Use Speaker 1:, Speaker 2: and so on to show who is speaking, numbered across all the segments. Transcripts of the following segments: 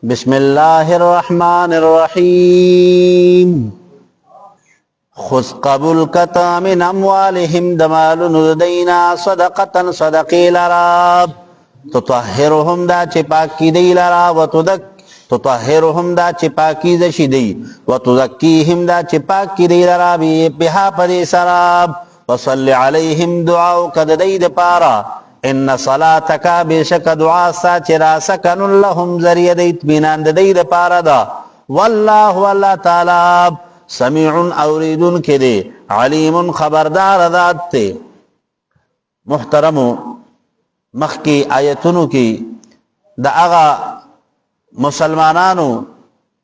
Speaker 1: بسم الله الرحمن الرحيم خذ قبول کتا من اموالهم دمال ندینا صدقتا صدقی لرا تطهرهم دا چپاکی دی لرا تطهرهم دا چپاکی دشی دی وتزکیهم دا چپاکی دی لرا بها پدی سراب وصل علیهم دعاو کد دی پارا ان صلاتک بیشک دعا سا چرا سکن لهم ذریع دی اطمینان دی پارا دا واللہ واللہ تعالی سمیع اوریدن کے دے علیم خبردار ذات تے محترمو مخ کی آیتونو کی دا اغا مسلمانانو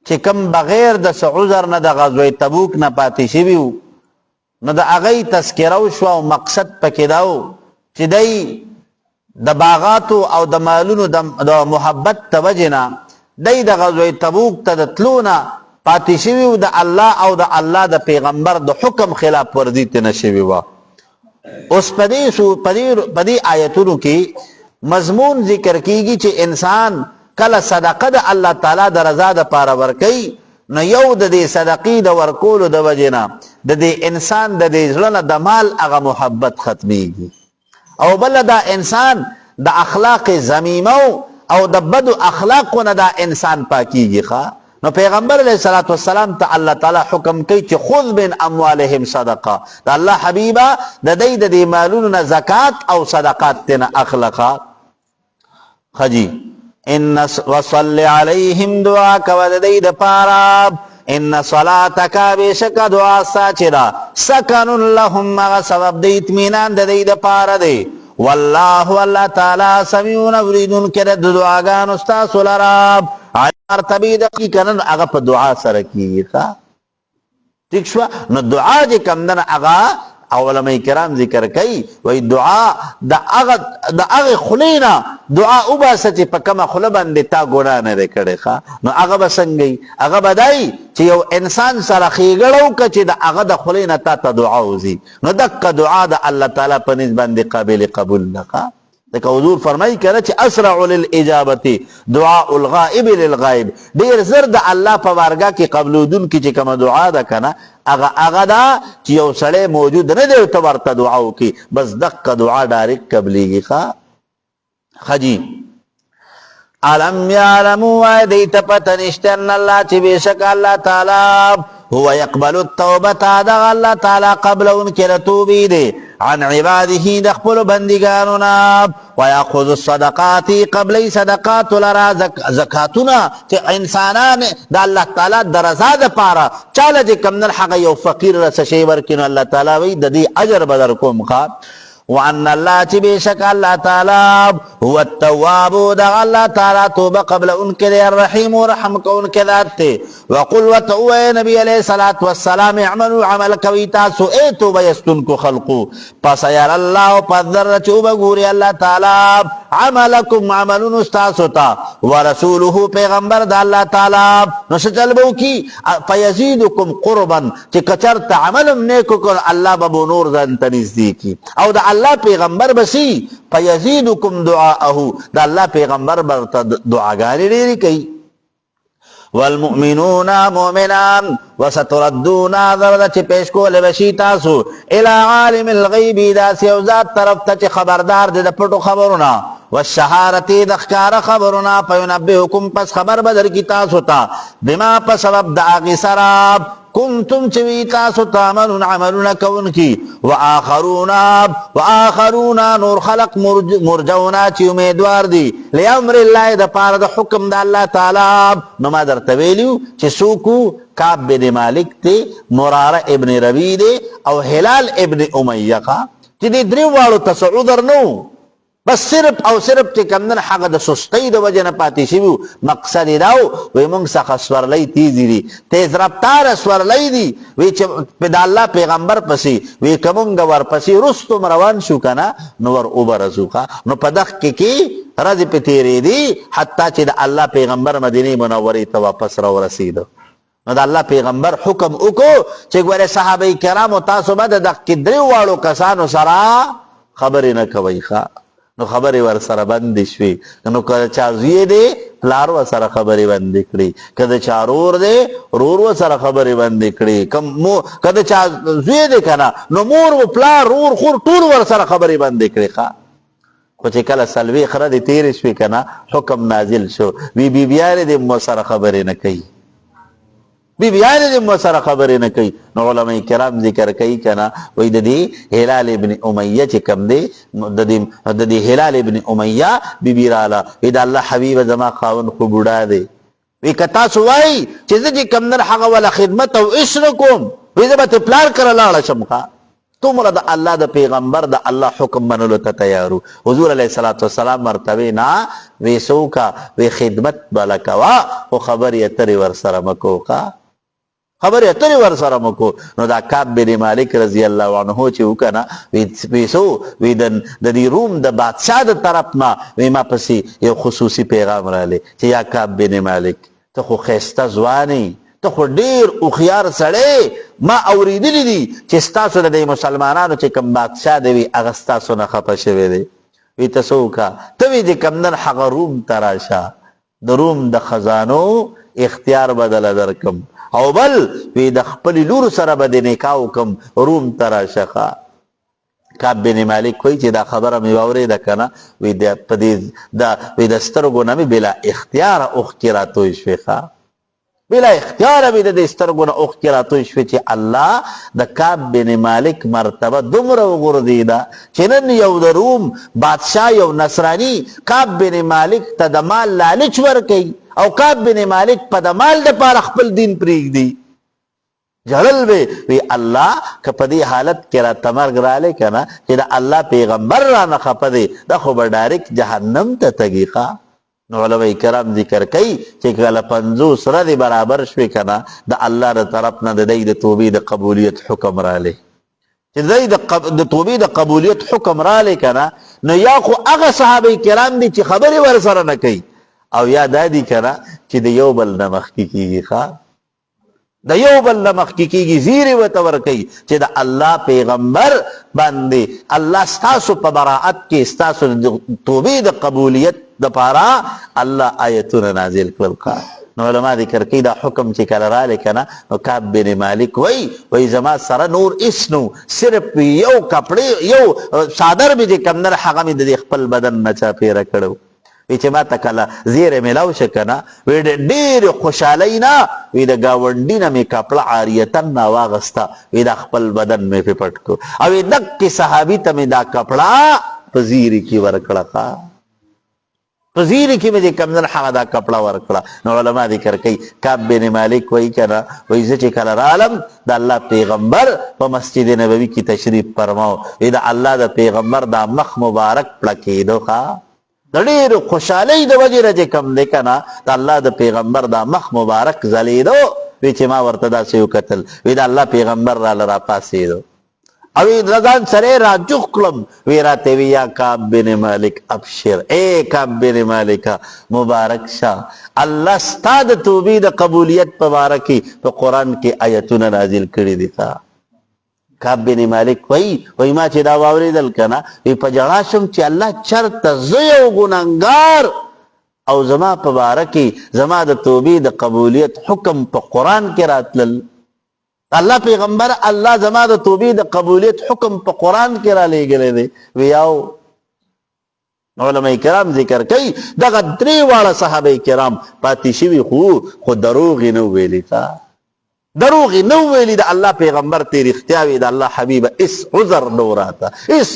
Speaker 1: چکم بغیر دا عذر نہ دا غزوہ تبوک نہ پاتی شویو نہ دا اغی تذکرو شو مقصد پکیداو چی دی دا باغاتو او دا مالونو دا محبت توجنا دی دا غزوہ تبوک تا دا تلونا پاتی شویو دا اللہ او دا اللہ دا پیغمبر دا حکم خلاف ورزی تینا شویو اس پدی آیتونو کی مضمون ذکر کیگی چی انسان کل صدقه دا اللہ تعالی دا رضا دا پارا ورکی نو یو دا دی صدقی دا ورکولو دا وجنا دا دی انسان دا دی ظلن دا مال اغا محبت ختمیگی او بل دا انسان دا اخلاق زمیمو او دا بدو اخلاقو دا انسان پاکیگی خواہ نو پیغمبر علیہ السلام تا اللہ تعالی حکم کی چی خذ من اموالهم صدقہ دا اللہ حبیبہ دا دی مالون زکاة او صدقات تینا اخلقا خجی ان وصل علیہم دعا کود دی دا پاراب ان صلاتک بیشک دعا ساچرا سکن لهم مغا سبب دی اتمینان دی دا پارا دی واللہ واللہ تعالی سمیون اوریدن کرد دعاگان استاس لراب مرتبی دقی کنن اغا پا دعا سرکی خواہ ٹھیک شوا نو دعا جے کم دن اغا علماء کرام ذکر کئی وی دعا دا اغا خلینا دعا اوبا سچے پا کم خلبان دیتا گناہ ندے کڑے خواہ نو اغا بسنگئی اغا بدائی چی یو انسان سر خیگڑو کچی دا اغا دا خلینا تا تا دعاوزی نو دک دعا دا اللہ تعالیٰ پا نسبان دی قابل قبول لکا دیکھا حضور فرمائی کرا چی اسرع للإجابتی دعاء الغائب للغائب دیر زرد اللہ پا وارگا کی قبلودن کی چی کم دعا دا کنا اغا دا چی یو سڑے موجود ندے اتبارتا دعاو کی بس دق دعا ڈائریکٹ قبلی گی خجی علم یعلمو آئے دیتا پتنشتن اللہ چی بیشک اللہ تعالی هو يقبل التوبة دا اللہ تعالی قبل ان کے رتوبی دے عن عباده دخبل بندگاننا ويأخذ الصدقات قبل صدقات لرا زکاتنا چه انسانان دا اللہ تعالی درزاد پارا چالا جے کمنر حق یو فقیر رس شیور کنو اللہ تعالی وی دا دی عجر بدر کم خواب وعن اللہ چی بیشک اللہ تعالی هو التواب دا اللہ تعالی توبہ قبل ان کے دے الرحیم و رحم کو ان کے ذات تے وقل وتعوے نبی علیہ السلام اعملوا عمل کویتا سو اے توبہ یستن کو خلقو پس ایر اللہ پس در چوبہ گوری اللہ تعالی عملکم عملون استاسوتا ورسولہ پیغمبر دا اللہ تعالی نسچلبو کی فیزیدکم قربا چی کچرت عملم نیکو کن اللہ ببو نور زن تنزدیکی او دا اللہ پیغمبر بسی فیزیدکم دعاءہو دا اللہ پیغمبر برتا دعاگاری لیری کئی والمؤمنون مؤمنان وستردون ذرد چی پیش کو لبشی تاسو الى عالم الغیبی دا سیوزاد طرف تا چی خبردار دے دا پٹو خبرنا والشہارتی دخکار خبرنا فینبیحکم پس خبر بدر کی تاسو تا بما پس سبب دا آغی سراب کنتم چوی تاسو تعملون عملون کون کی وآخرون نور خلق مرجونا چی امیدوار دی لیامر اللہ دا پار دا حکم دا اللہ تعالی نما در طویلیو چی سوکو کعب بن مالک تے مرارہ ابن ربی دے او حلال ابن امیہ کا چی دی دریو والو تسعودر نو بس صرف چی کمدن حق دا سستی دا وجہ پاتی شیو مقصد داو وی منگ سخ سورلی تیزی دی تیز رفتار سورلی دی وی چی دا اللہ پیغمبر پسی وی کمونگ ور پسی رستم روان شو کنا نور اوبرزو کا نو پدخ کی رضی پی تیری دی حتی چی دا اللہ پیغمبر مدینی منوری تا واپس رو رسیدو نو د الله پیغمبر حکم وکړو چې ګوره صحابه کرامو تاسو به د دغه دریو واړو کسانو سره خبرې نه کوئ ښه نو خبرې ورسره بندې شوې نو که چا زوی دی پلار ورسره خبرې بندې کړي که د چا رور دی رور ورسره خبرې بندې کړي که د چا زوی دی که نه نو مور و پلار رور خور ټول ورسره خبرې بندې کړي ښه خو چې کله څلوېښت ورځې تېرې شوې که نه حکم نازل شو بیبیانې دې مو سره خبرې نه کوي بیبیانې دې مو سره خبرې نه کوي نو علما کرام ذکر کوي که نه وایي د دې هلال ابن امیه چې کوم دی د دې هلال ابن امیه بیبي راله وایي د الله حبیبه زما خاوند خو بوډا دی وایي که تاسو وایي چې زه چې کوم در هغه وله خدمت او عشق نه کوم وایي زه به ترې پلار کره لاړه شم ښه تومره د الله د پیغمبر د الله حکم منلو ته تیارو حضور علیه الصلاة والسلام مرتبه نه وی سوکا وی خدمت بله کوه خو خبرې اترې ورسره مه کوه خبرې اترې ورسره مه کوه نو دا کعب بن مالک رضی الله عنه چې وکه نه وی څو وی د دې روم د بادشاه د طرف نه وی ما پسې یو خصوصي پیغام رالی چې یا کعب بن مالک ته خو ښایسته ځوانې ته خو ډېر هوښیار سړی ما اورېدلي دي چې ستاسو د دې مسلمانانو چې کوم بادشاه دی وي هغه ستاسو نه خفه شوی دی وی ته څه وکړه ته وی چې کوم نن هغه روم ته راشه د روم د خزانو اختیار بدله درکم او بل وی د خپلې لور سره به د نکاح وکم روم ته راشه ښه کعب بن مالک وایي چې دا خبره مې واورېده که نه وی د سترګو نه مې بلا اختیاره اوښکې راتوی شوې ښه بلا اختیاره مې د دې سترګو نه اوښکې راتوی شوې چې الله د کعب بن مالک مرتبه دومره وغورځېده چې نن یو د روم بادشاه یو نصراني کعب بن مالک ته د مال لالچ ورکوي او کعب بن مالک په د مال دپاره خپل دین پرېږدي جړل به وی الله که په دې حالت کې راته مرګ رالی که نه چې د الله پیغمبر رانه خفه دی دا خو به ډایرکټ جهنم ته تږي ښه نو علما کرام ذکر کوي چې کله 50 ورځې برابر شوې که نه د الله د طرف نه د دوی د توبې د قبولیت حکم رالی چې دوی د توبې د قبولیت حکم رالی که نه نو یا خو هغه صحابه کرام دي چې خبرې ورسره نه کوي او یا دا دي که نه چې د یو بل نه مخکې کېږي ښه د یو بل نه مخکې کېږي زیرې ورته ورکوي چې د الله پیغمبر باندې الله ستاسو په براعت کې ستاسو د توبې د قبولیت دپاره الله آیتونه نازل کړل نو علما ذکر کوي دا حکم چې کله رالی که نه نو کعب بن مالک وایي زما سره نور هېڅ نو صرف یو کپړې یو څادر مې چې کوم نه هغه مې د خپل بدن نه چاپېره کړی وی چې ما ته کله زیری میلاو شه که نه وی ډېرې خوشحالۍ نه وی د ګاونډي نه مې کپړه عاریتن نه واغسته وی دا خپل بدن مې پې پټ کړو او وی دقې صحابي ته مې دا کپړه په زیري کې ورکړه په زیري کې مې د کوم ځل هغه دا کپړه ورکړه نو علما ذکر کوي کعب بن مالک وایي که نه وایي زه چې کله رالم د الله پیغمبر په مسجد نبوي کې تشریف فرماو وی د الله د پیغمبر دا مخ مبارک پړکېدو ښه د ډېرو خوشحالۍ د وجې نه چې کوم دی که نه د الله د پیغمبر دا مخ مبارک ځلېدو وی چې ما ورته داسې وکتل وی د الله پیغمبر راله راپاڅېدو او د ځان سره یې راجوخ کړم وی راته وی یا کعب بن مالک ابشر ای کعب بن مالکه مبارک شه الله ستا د توبې د قبولیت په باره کې په قرآن کې آیتونه نازل کړي دي کعب بن مالک وایي ما چې دا واورېدل که نه وی په ژړا شم چې الله چرته زه یو ګنهګار او زما په باره کې زما د توبې د قبولیت حکم په قرآن کې راتلل الله پیغمبر الله زما د توبې د قبولیت حکم په قرآن کې را لېږلی دی وی او علما کرام ذکر کوي دغه درې واړه صحابه کرام پاتې شوي خو دروغ یې نه ویلي دروغ یې نه ویلي د الله پیغمبر ته رښتیا وي د الله حبیبه هېڅ عذر نه وراته هېڅ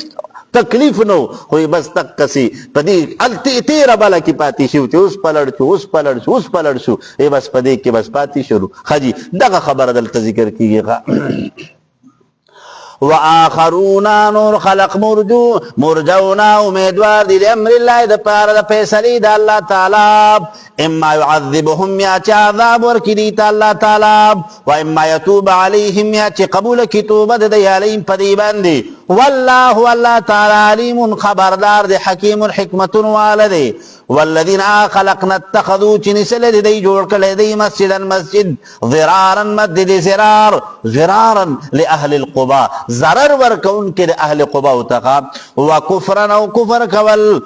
Speaker 1: تکلیف نه و خو یې بس دقسې په دې تېره بله کې پاتې شو چې اوس پلړ شو اوس پلړ شو اوس پلړ شو بس په دې کې بس پاتې شولو ښه جي دغه خبره دلته ذکر کېږي وآخرون نور خلق مرجون امیدوار دی لامر الله د پاره د فیصلې د الله تعالی اما يعذبهم یا چې عذاب ورکړي دی ته الله تعالی و اما يتوب علیهم یا چې قبول کړي توبه د دوی علیهم په دې باندې والله والله تعالی علیم خبردار دے حکیم حکمت والدے والذین خلقنا اتخذوا چنسل دی جوڑ کلے دی مسجدا مسجد ضرارا مسجد زرار ضرارا لأهل القبا ضرر ورکون کے اہل قبا اتقا وکفرا او کفر کول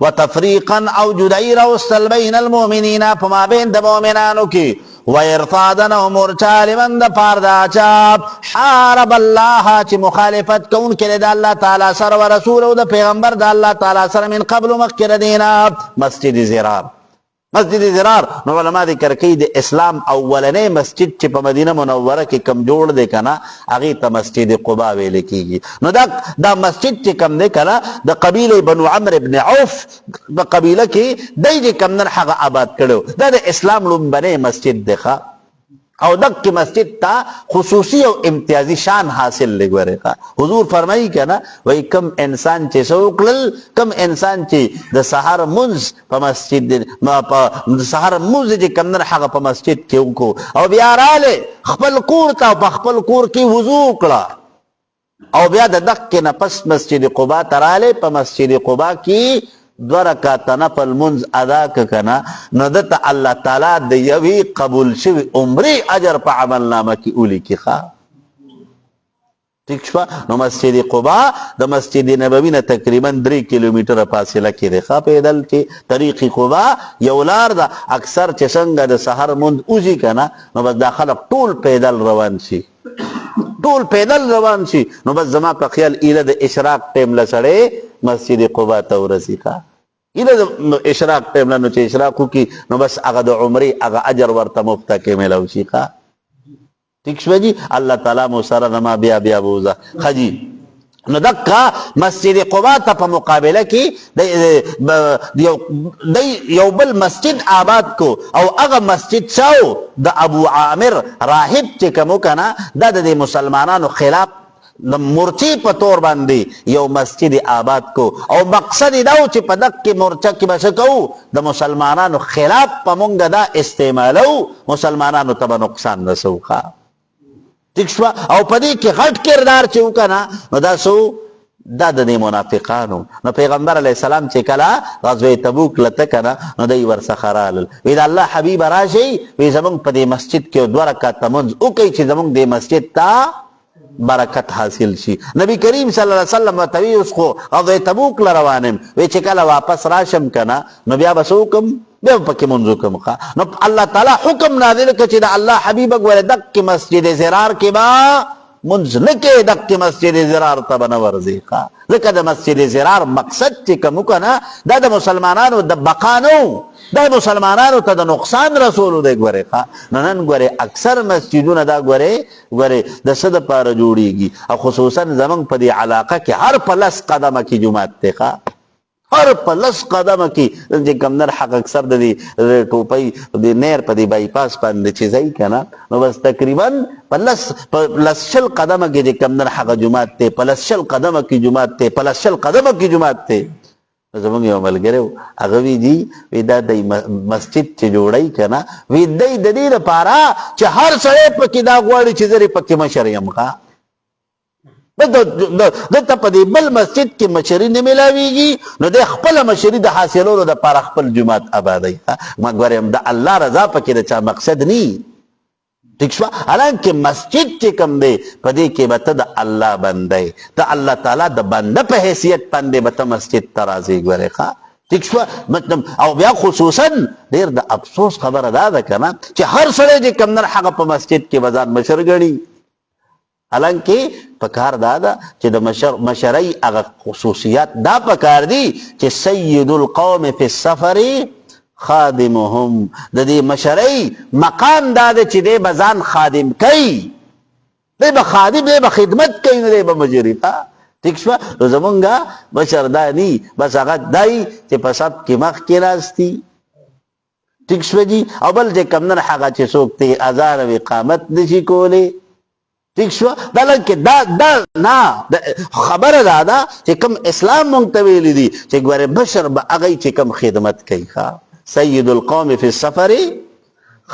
Speaker 1: وتفریقا او جدائی روستل بین المؤمنین فما بین دا مومنانو کی وَإِرْفَادًا وَمُرْچَالِ مَنْ دَ پاردہ چاپ حارب اللہ چی مخالفت کون کرے دا اللہ تعالیٰ سر و رسول دا پیغمبر دا اللہ تعالیٰ سر من قبل مخیر دینا مسجد زرار مسجد زرار نو علماء ذکر کئی دے اسلام اولنے مسجد چی پا مدینہ منورہ کی کم جوڑ دے کنا اغیتا مسجد قبا ویلے کی گی نو دا مسجد چی کم دے کنا دا قبیل بنو عمر ابن عوف دا قبیلہ کی دی جی کم در حق آباد کرو دا اسلام لنبنے مسجد دیکھا او دک کی مسجد تا خصوصی او امتیازی شان حاصل لگو رہا حضور فرمائی کنا وہی کم انسان چے سوکلل کم انسان چے دا سہار منز پا مسجد سہار منز جے کم در حق پا مسجد کیوں کو او بیارالے خپل کور تا پا خپل کور کی وضو کلا او بیا دا دک کے نپس مسجد قبا ترالے پا مسجد قبا کی دو رکعت نفل منز ادا کنا ندت اللہ تعالیٰ دیوی قبول شوی عمری اجر پا عمل نامہ کی اولی کی خواہ ٹھیک شوا نو مسجد قبا دا مسجد نبوی نا تقریباً 3 کلومیٹر فاصلہ کی رخا پیدل چی طریقی قبا یولار دا اکثر چسنگا دا سحر منز اوزی کنا نو بس دا خلق طول پیدل روان شی طول پیدل روان شی نو بس زمان پا خیال ایلہ دا اشراق ٹیم لسڑے مسجد قبا تورسی خواہ ایلہ اشراق ٹیم لنو چی اشراقو کی نو بس اگا دا عمری اگا اجر ورطا مفتا کے ملو شی خواہ ٹھیک شو جی اللہ تعالیٰ موسیٰ نما بیا بیا بوزا خجی نو دکا مسجد قبا تا پا مقابلہ کی یو بل مسجد آباد کو او اغا مسجد چاو دا ابو عامر راہب چکمو کنا دا دا مسلمانانو خلاف مرچی پا طور باندی یو مسجد آباد کو او مقصد داو چی پا دک کی مرچا کی بسکو دا مسلمانانو خلاف پا منگا دا استعمالو مسلمانانو تبا نقصان رسو خواہ ٹھیک شوا او پدی کی غٹ کردار چیو کنا نو دا سو دا دا دی منافقانو نو پیغمبر علیہ السلام چی کلا غزوی تبوک لتکنا نو دی ورسخرالل وید اللہ حبیب راشی وی زمانگ پدی مسجد کے دو رکعت منز اوکی چی زمانگ دی مسجد تا برکت حاصل شی نبی کریم صلی اللہ علیہ وسلم و توی اس کو غزوی تبوک لروانم وی چی کلا واپس راشم کنا نو بیا بسوکم بے پکی منزو کم خواہ نو اللہ تعالیٰ حکم نازل کچی دا اللہ حبیب اگوالے دک کی مسجد زرار کی با منز نکے دک کی مسجد زرار تب نورزی خواہ لکہ دا مسجد زرار مقصد چی کمو کنا دا مسلمانانو دا بقانو دا مسلمانانو تا دا نقصان رسولو دے گورے خواہ ننن گورے اکثر مسجدون دا گورے دا صد پار جوڑی گی خصوصا زمان پا دی علاقہ کی ہر پلس قدم کی جماعت تے خواہ ہر پلس قدم کی جی کمدر حق اکثر دی ٹوپی دی نیر پا دی بائی پاس پاندے چیزائی کنا نو بس تقریباً پلس شل قدم کی جی کمدر حق جماعت تے پلس شل قدم کی جماعت تے پلس شل قدم کی جماعت تے زمان یو عمل گرے اگوی جی ویدہ دی مسجد چی جوڑائی کنا ویدہ دی دی پارا چی ہر سڑے پکی دا گواری چیزری پکی مشریم خواہ دتا پا دی بل مسجد کی مشری نملاوی گی نو دے خپل مشری دا حاصلو دا پارا خپل جماعت آبادی مگواریم دا اللہ رضا پا کی دا چا مقصد نی ٹھیک شوا حالانکہ مسجد چی کم دے پا دی کی بتا دا اللہ بندے تا اللہ تعالیٰ دا بندہ پہ حیثیت پندے بتا مسجد ترازی گوارے خواہ ٹھیک شوا مطلب او بیا خصوصاً دیر دا افسوس خبر ادا دا کنا چی ہر سڑے جی کم در حق پا مسجد کی بزان مشر گڑی حالانکہ پکار دادا چی دا مشرعی اگر خصوصیات دا پکار دی چی سید القوم فی السفر خادمهم دا دی مشرعی مقام دادا چی دے بزان خادم کئی دے با خادم دے با خدمت کئی دے با مجری پا ٹھیک شوا تو زمانگا بشر دانی بس اگر دائی چی پساب کی مخ کی راستی ٹھیک شوا جی اول جے کمدن حقا چی سوکتے ازار و اقامت دشی کولے ٹھیک شو دا لنکہ دا نا خبر دادا چی کم اسلام منتویلی دی چی گوارے بشر با اغی چی کم خدمت کئی خواہ سید القوم فی السفر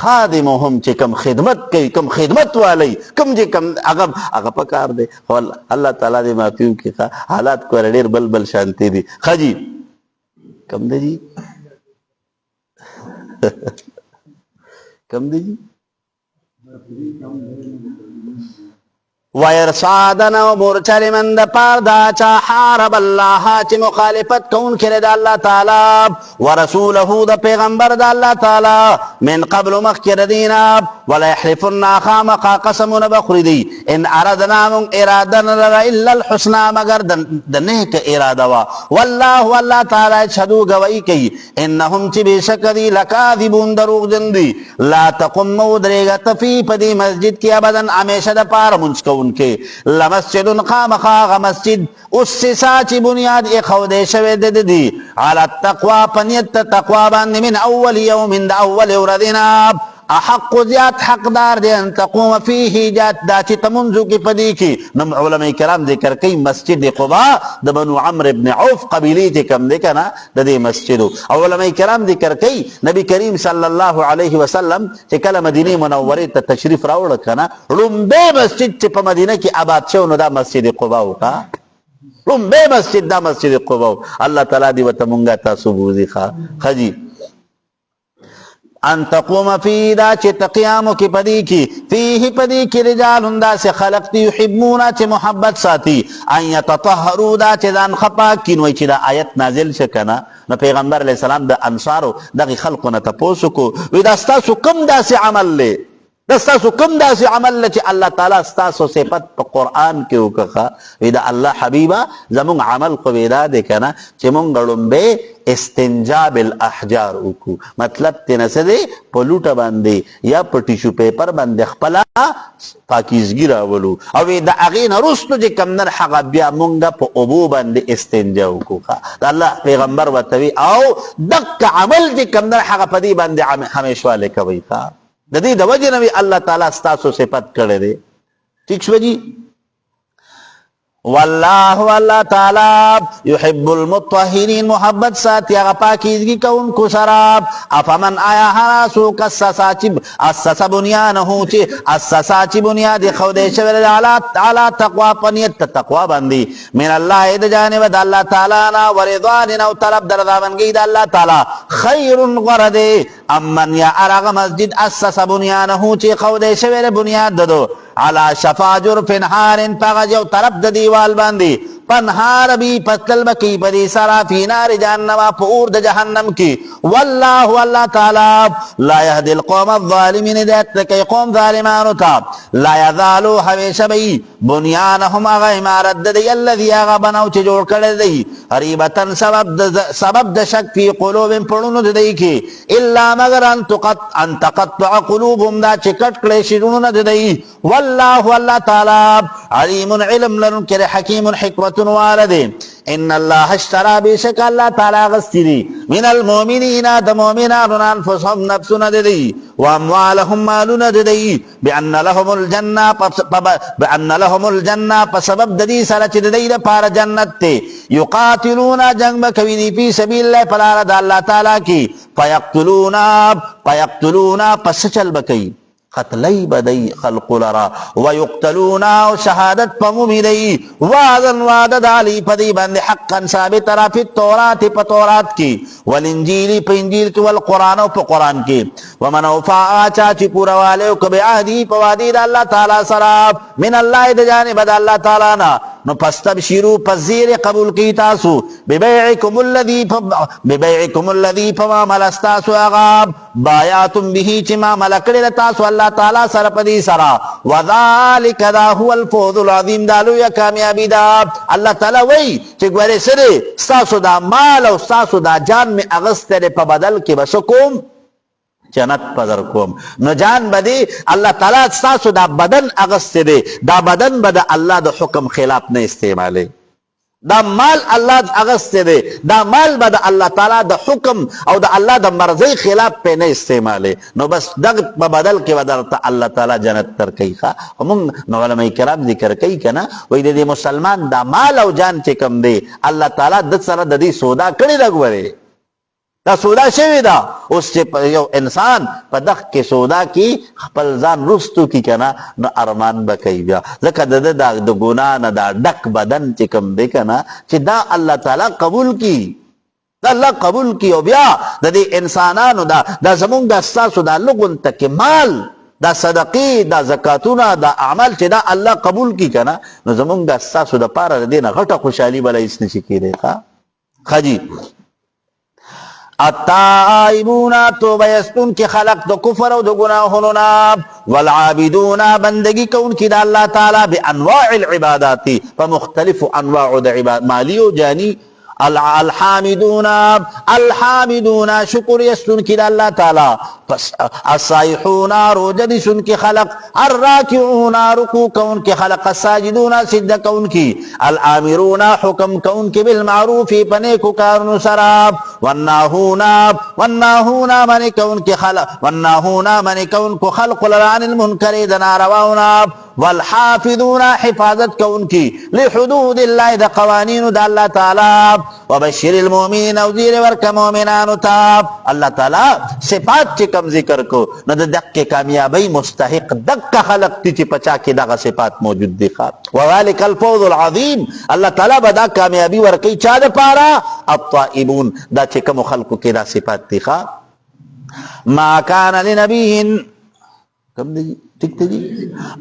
Speaker 1: خادمهم چې کم خدمت کوي، کم خدمت والی، کم چې کم هغه پکار دی. الله تعالی دې معافي وکړي. حالات کور ډېر بل شانتي دي. خجی کم دی جی کم دی جی وَيَرْصَادَنَا وَمُرْچَلِ مَنْ دَ پار دا چا حارب اللہ چی مخالفت کون کرے دا اللہ تعالی ورسولہو دا پیغمبر دا اللہ تعالی من قبل مخکر دینا وَلَا يَحْلِفُنَّا خَامَقَا قسمون بخردی ان اردنا من ارادن لرا الا الحسنہ مگر دنیک ارادوا واللہ اللہ تعالی شہدو گوئی کی انہم چی بے شکری لکاذبون دروغ جندی لا تقم مودرے تفی پدی مسجد کی ابدن ہمیشہ دا پار منسکون کے لمسجد خامخا مسجد اسسا چی بنیاد اخودے شوید دی علی التقوی پنیت تقوی باند من اول یوم دا اول وردنا احق زیاد حقدار دے ان تقوم فیہی جات دا چی تمنزو کی پدی کی. نم علماء کرام ذکر کئی مسجد قبا دا بنو عمر ابن عوف قبیلی تے کم دے کنا دا دے مسجدو. علماء کرام ذکر کئی نبی کریم صلی اللہ علیہ وسلم چی کل مدینہ منوری تا تشریف راوڑ کنا رنبے مسجد چی پا مدینہ کی آباد شونو دا مسجد قباو کا رنبے مسجد دا مسجد قباو. اللہ تعالیٰ دی و تمنگا تا سبوزی خجی ان تقوم فی دا چی تقیامو کی پدی کی فیہی پدی کی رجال ہندا سے خلقتی یحبونا چی محبت ساتی ان یتطہرو دا چی دان خپاک کینوی چی دا آیت نازل شکنا نا پیغمبر علیہ السلام دا انصارو دا غی خلقونا تپوسو کو وی دا ستاسو کم دا سی عمل لے دستاسو کم دا سی عمل لچی اللہ تعالیٰ ستاسو صفت پا قرآن کے اوکخا ویدہ اللہ حبیبہ زمون عمل کو ویدہ دیکھنا چی مون گڑن بے استنجا بالاحجار اوکو مطلب تینا سدے پلوٹا باندے یا پٹیشو پیپر باندے خپلا پاکیزگی راولو او ویدہ اغین رستو جی کمدن حقا بیا مونگا پا ابو باندے استنجا اوکو دا اللہ پیغمبر وطوی او دک عمل جی کمدن حقا پدی باندے ہمیشوالے کوئی خواہ دا دی دا وجہ نوی اللہ تعالیٰ ستاسو صفت کرے دے. ٹھیک شو جی واللہ اللہ تعالیٰ یحب المطہرین محبت ساتھی اغا پاکیزگی کون کو سراب افمن آیا حراسو اسسا بنیانہو چی اسسا چی بنیاد خودے شویر علا تقوی پنیت تقوی بندی من اللہ دا جانب دا اللہ تعالیٰ نا ورضواننا و طلب دردامن گئی دا اللہ تعالیٰ خیر غردے امن یا ارغ مسجد اسسا بنیانہو چی خودے شویر بنیاد دو علا شفا جرف حارن پاگجو طرف دا دیوال باندی پنہار بھی پتل بکی پدی سرا فی نار جہنم پور دا جہنم کی واللہ اللہ تعالی لا یهدی القوم الظالمین دیت لکی قوم ظالمانو تا لا یذالو حویش بی بنیانہم اغا امارت دی اللذی اغا بناو چی جوڑ کر دی حریبتن سبب دا شک فی قلوب پڑنو دی کی اللہ مگر ان تقطع قلوبهم دا چکٹ کلیشنون دی واللہ اللہ تعالی علیم علم لرن کر حکیم حکمت والدے ان اللہ اشترا بے شک اللہ تعالی غستی دی من المومنین دا مومنان انفسهم نفسنا دی واموالهم مالنا دی بان لهم الجنہ پسبب دی سرچ دی دا پار جنت تے یقاتلون جنگ بکوی دی فی سبیل اللہ پلار دا اللہ تعالی کی فیقتلون پس چل بکی قتلی بدی خلق لرا ویقتلونا شہادت پمومی دی وعدن وعدد علی پدی بند حقا ثابت را فی التورات پا تورات کی والانجیلی پا انجیل کی والقرآن پا قرآن کی ومن اوفا آچا چی پورا والے کبی عہدی پا وعدی دا اللہ تعالی سراب من اللہ دا جانب دا اللہ تعالی نا نو پستبشیرو پس زیر قبول کی تاسو ببیعکم الذی پما ملستاسو اغاب بایاتم بہی چما ملکڑی تاسو اللہ تعالی سر پدی سرا وذالک دا هو الفوز العظیم دالو یا کامیابی دا اللہ تعالی وی چگوارے سرے ستاسو دا مال و ستاسو دا جان میں اغسطر پا بدل کے بسکوم جنت پدر کوم نو جان بدی اللہ تعالی ستاسو دا بدن اغسطر دا بدن بدا اللہ دا حکم خلاف نے استعمالے دا مال اللہ اغسطر دے دا مال با دا اللہ تعالی دا حکم او دا اللہ دا مرضی خلاف پہ نہیں استعمالے نو بس دغ بدل کے ودرتا اللہ تعالی جنت تر کئی خواہ ہم نو علماء کرام ذکر کئی کنا وی دے مسلمان دا مال او جان چکم دے اللہ تعالی دت سر دا دی سودا کڑی لگو رے دا سودا شوی دا. اوس چې یو انسان په دغه کې سودا کی خپل ځان رستو کی کنه نو ارمان به کوي بیا، ځکه د ګناه نه دا ډک بدن چې کوم دی کنه چې دا الله تعالی قبول کی، دا الله قبول کی. او بیا د دې انسانانو دا زمونږ د ستاسو دا لغون تک مال، دا صدقې، دا زکاتونه، دا اعمال چې دا الله قبول کی کنه نو زمونږ د ستاسو د پاره د دې نه غټه خوشحالي بله هېڅ نشي کېدی. ښه جي. التائبون توبه یستون کی خلق د کفر او د گناهونو نه، والعابدون بندگی کون کی د الله تعالی بانواع العبادات په مختلفو انواع د عبادت مالی او جانی. الحامدون شکر یستون کی د الله تعالی. پس الصائحون روزه سن کی خلق، الراکعون رکوع کون کی خلق، الساجدون سجده کون کی، الامرون حکم کون کی بالمعروف پنیکو کارنو سرا، والناهون من کون کی خلق، والناهون من کون کو خلق عن المنکر د نارواونا، والحافظون حفاظت کون کی لحدود الله د قوانین د الله تعالی. وبشر المؤمنین او زیر ورک مؤمنانو ته. الله تعالی صفات کم ذکر کو نو د دقه کامیابی مستحق دقه خلق تی چې پچا کې دغه صفات موجود دي. وذلك الفوز العظیم. الله تعالی به دا کامیابی ورکی چا د پاره؟ الطائبون، دا چې کوم خلقو کې دا صفات دي. ما کان لنبی کم دی ٹھیک دی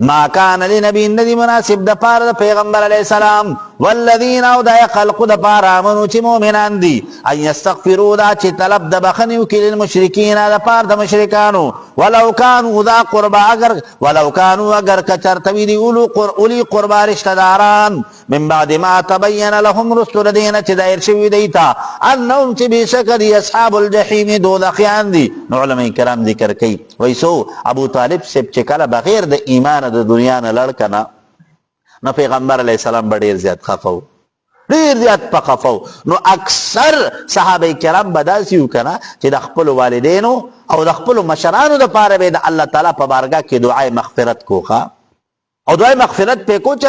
Speaker 1: ما کان لنبی ندی مناسب د پاره د پیغمبر علیہ السلام والذین او دا خلق د پاره امنو چې مؤمنان دي ان یستغفروا دا چې طلب د بخنی وکړي للمشرکین د پاره د مشرکانو ولو کانوا ذا قربا اگر کچرتوی دی اولی قربا رشتہ داران من بعد ما تبین لهم رسل دین چې دایر شوی دیتا انهم چې بشک دی اصحاب الجحیم دوزخیان دي. نو علماء کرام ذکر کوي وایسو ابو طالب سب چې کله بغیر د ایمان د دنیا نه لړ کنه نو پیغمبر علیہ السلام ډیر زیات خفو، ډیر زیات پخفو. نو اکثر صحابه کرام بداسي وکنه چې د خپل والدینو او د خپل مشرانو د پاره به د الله تعالی په بارگاه کې دعای مغفرت کوخه او دعای مغفرت په کو چې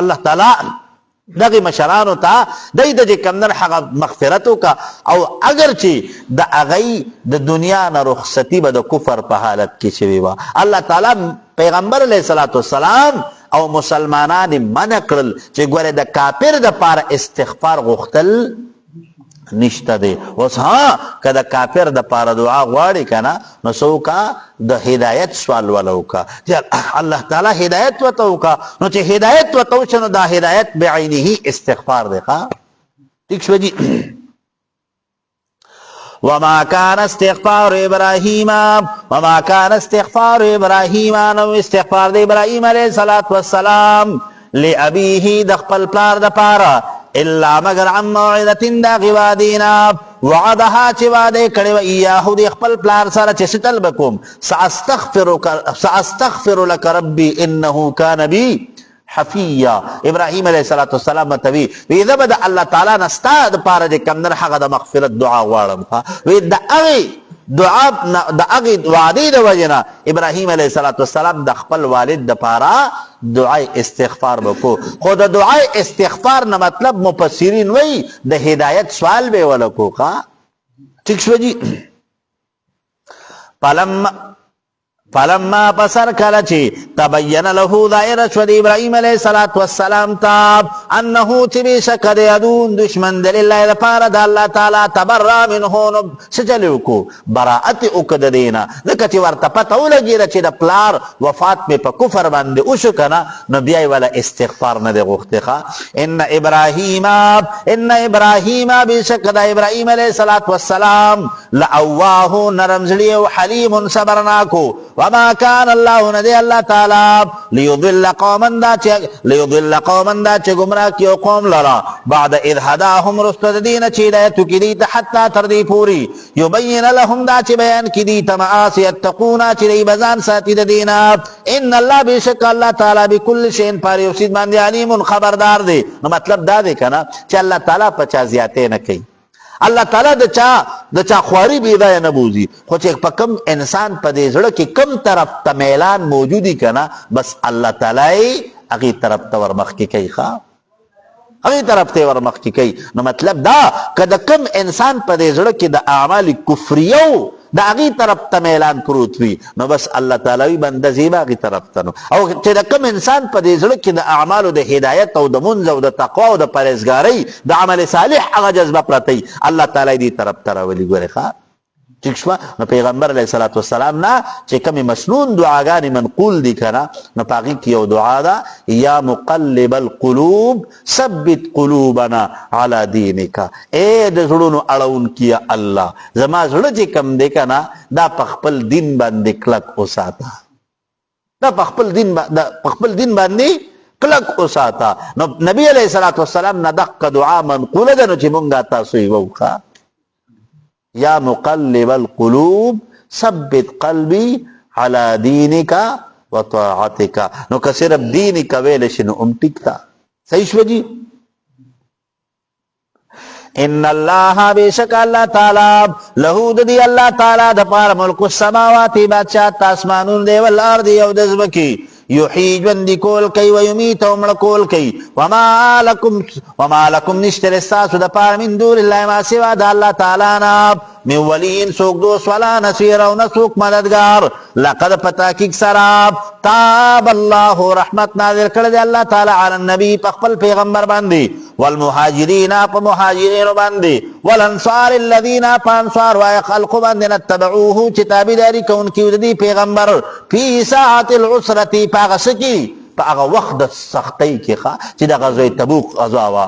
Speaker 1: الله تعالی دغه مشرانو ته د کمنر حق مغفرت وکا. او اگر چې د اغي د دنیا نه رخصتی به د کفر په حالت کې شوی و، الله تعالی پیغمبر علیہ الصلوۃ والسلام او مسلمانان منع کړل چې ګوره د کافر د پاره استغفار غوښتل نشته دی. اوس که د کافر د پاره دعا غواړي کنه نو څوکا د هدایت سوال ولوکا چې الله تعالی هدایت وتوکا. نو چې هدایت وتوشنو دا هدایت بعینه استغفار دی. ٹھیک شو جی. وما كان استغفار ابراهيم نو استغفار د ابراهيم عليه الصلاه والسلام لابيه د خپل پلار د پاره الا مگر عن موعظه دا غوادینا وعدها چې وعده کړی و ایاه د خپل پلار سره چې ستل بکوم ساستغفر لك ربي انه كان بي حفیہ. ابراہیم علیہ السلام متوی وی دا بدا اللہ تعالی نستا دا پارا جے کمدر حق دا مغفرت دعا وارم وی دا اغی دعا دا اغی وعدی دا وجنا ابراہیم علیہ السلام دا خپل والد دا پارا دعای استغفار بکو. خود دعای استغفار نا مطلب مفسرین وی دا ہدایت سوال بے ولکو. ٹھیک شو جی. فلما پسر کله چې تبین له ظاهر شو د ابراهیم علیه السلام ته انه چې بشک د یدون دشمن د لله لپاره د الله تعالی تبرا منه نو سجلو کو براءت وکد دینا لکه چې ورته پته ولګیره چې د پلار وفات می په کفر باندې وشو کنه نو بیا ولا استغفار نه دی غوښته. ان ابراهیم بشک د ابراهیم علیه السلام لأواه نرمزلی و حلیم صبرناکو وما كان الله ندي الله تعالی ليضل قوما دا چې گمراه کیو قوم لرا بعد اذ هداهم رشد دین چې هدایت کی دي حتی تر دې پوری يبين لهم دا چې بیان کی دي تماس يتقون چې دی بزان ساتي د دین. ان الله بشک الله تعالی بكل شيء پر یو شی باندې علیم خبردار دی. نو مطلب دا دی کنه چې الله تعالی په چا زیاته نه کوي، الله تعالی د چا خواري بيدای نه بوزي، خو چې په کم انسان په دې زړه کې کم طرف ته میلان موجودی کنه بس الله تعالی هغه طرف ته ورمخ کې کوي. هغې طرف ته یې ورمخکې کوي. نو مطلب دا که د کم انسان په دې زړه کې د اعمال کفریو د هغې طرف ته میلان پروت وي نو بس الله تعالی وي بنده ځي به هغې طرف ته نو. او چې د کم انسان په دې زړه کې د اعمالو د هدایت او د منځ او د تقوا او د پرهیزګارۍ د عمل صالح هغه جذبه پرته وي الله تعالی دې طرف ته راولي. ګورې ښه ٹھیک شوه. نو پیغمبر علیه صلات وسلام نه چې کومې مسنون دعاګانې منقول دي که نه نو په هغې کې یو دعا ده یا مقلب القلوب ثبت قلوبنا علی دینک. ای د زړونو اړونکیه الله زما زړه چې کوم دی که نه دا په خپل دین باندې کلک وساته. دا په خپل دین باندې کلک وساته. نو نبی علیه صلات وسلام نه دقه دعا منقوله ده نو چې مونږ تاسو یې ووښه یا مقلب القلوب ثبت قلبی على دینک و طاعتک. نو که صرف دینک ویل شي نو هم ټیک ده. صحیح شوه جی. ان الله بیشک الله تعالی له د دی الله تعالی د پاره ملک السماوات بادشاہ آسمانونو دی ول ارض او د ځمکې یحیی ژوندي کول کوي و یمیت او مړه کول کوي. وما لکم نشته ستاسو د پاره من دون الله ما سوا د الله تعالی نه من ولین څوک دوست ولا نصیر او نه څوک مددگار. لقد په تحقیق سره تاب الله رحمت نازل کړی دی الله تعالی علی النبی په خپل پیغمبر باندې والمهاجرین په مهاجرینو باندې والانصار الذین په انصار وای خلق باندې اتبعوه چې تابعداري کوونکي د دې پیغمبر فی ساعة العسرة په هغه څه کې په هغه وخت د سختۍ کې چې د غزوه تبوک غزوه وه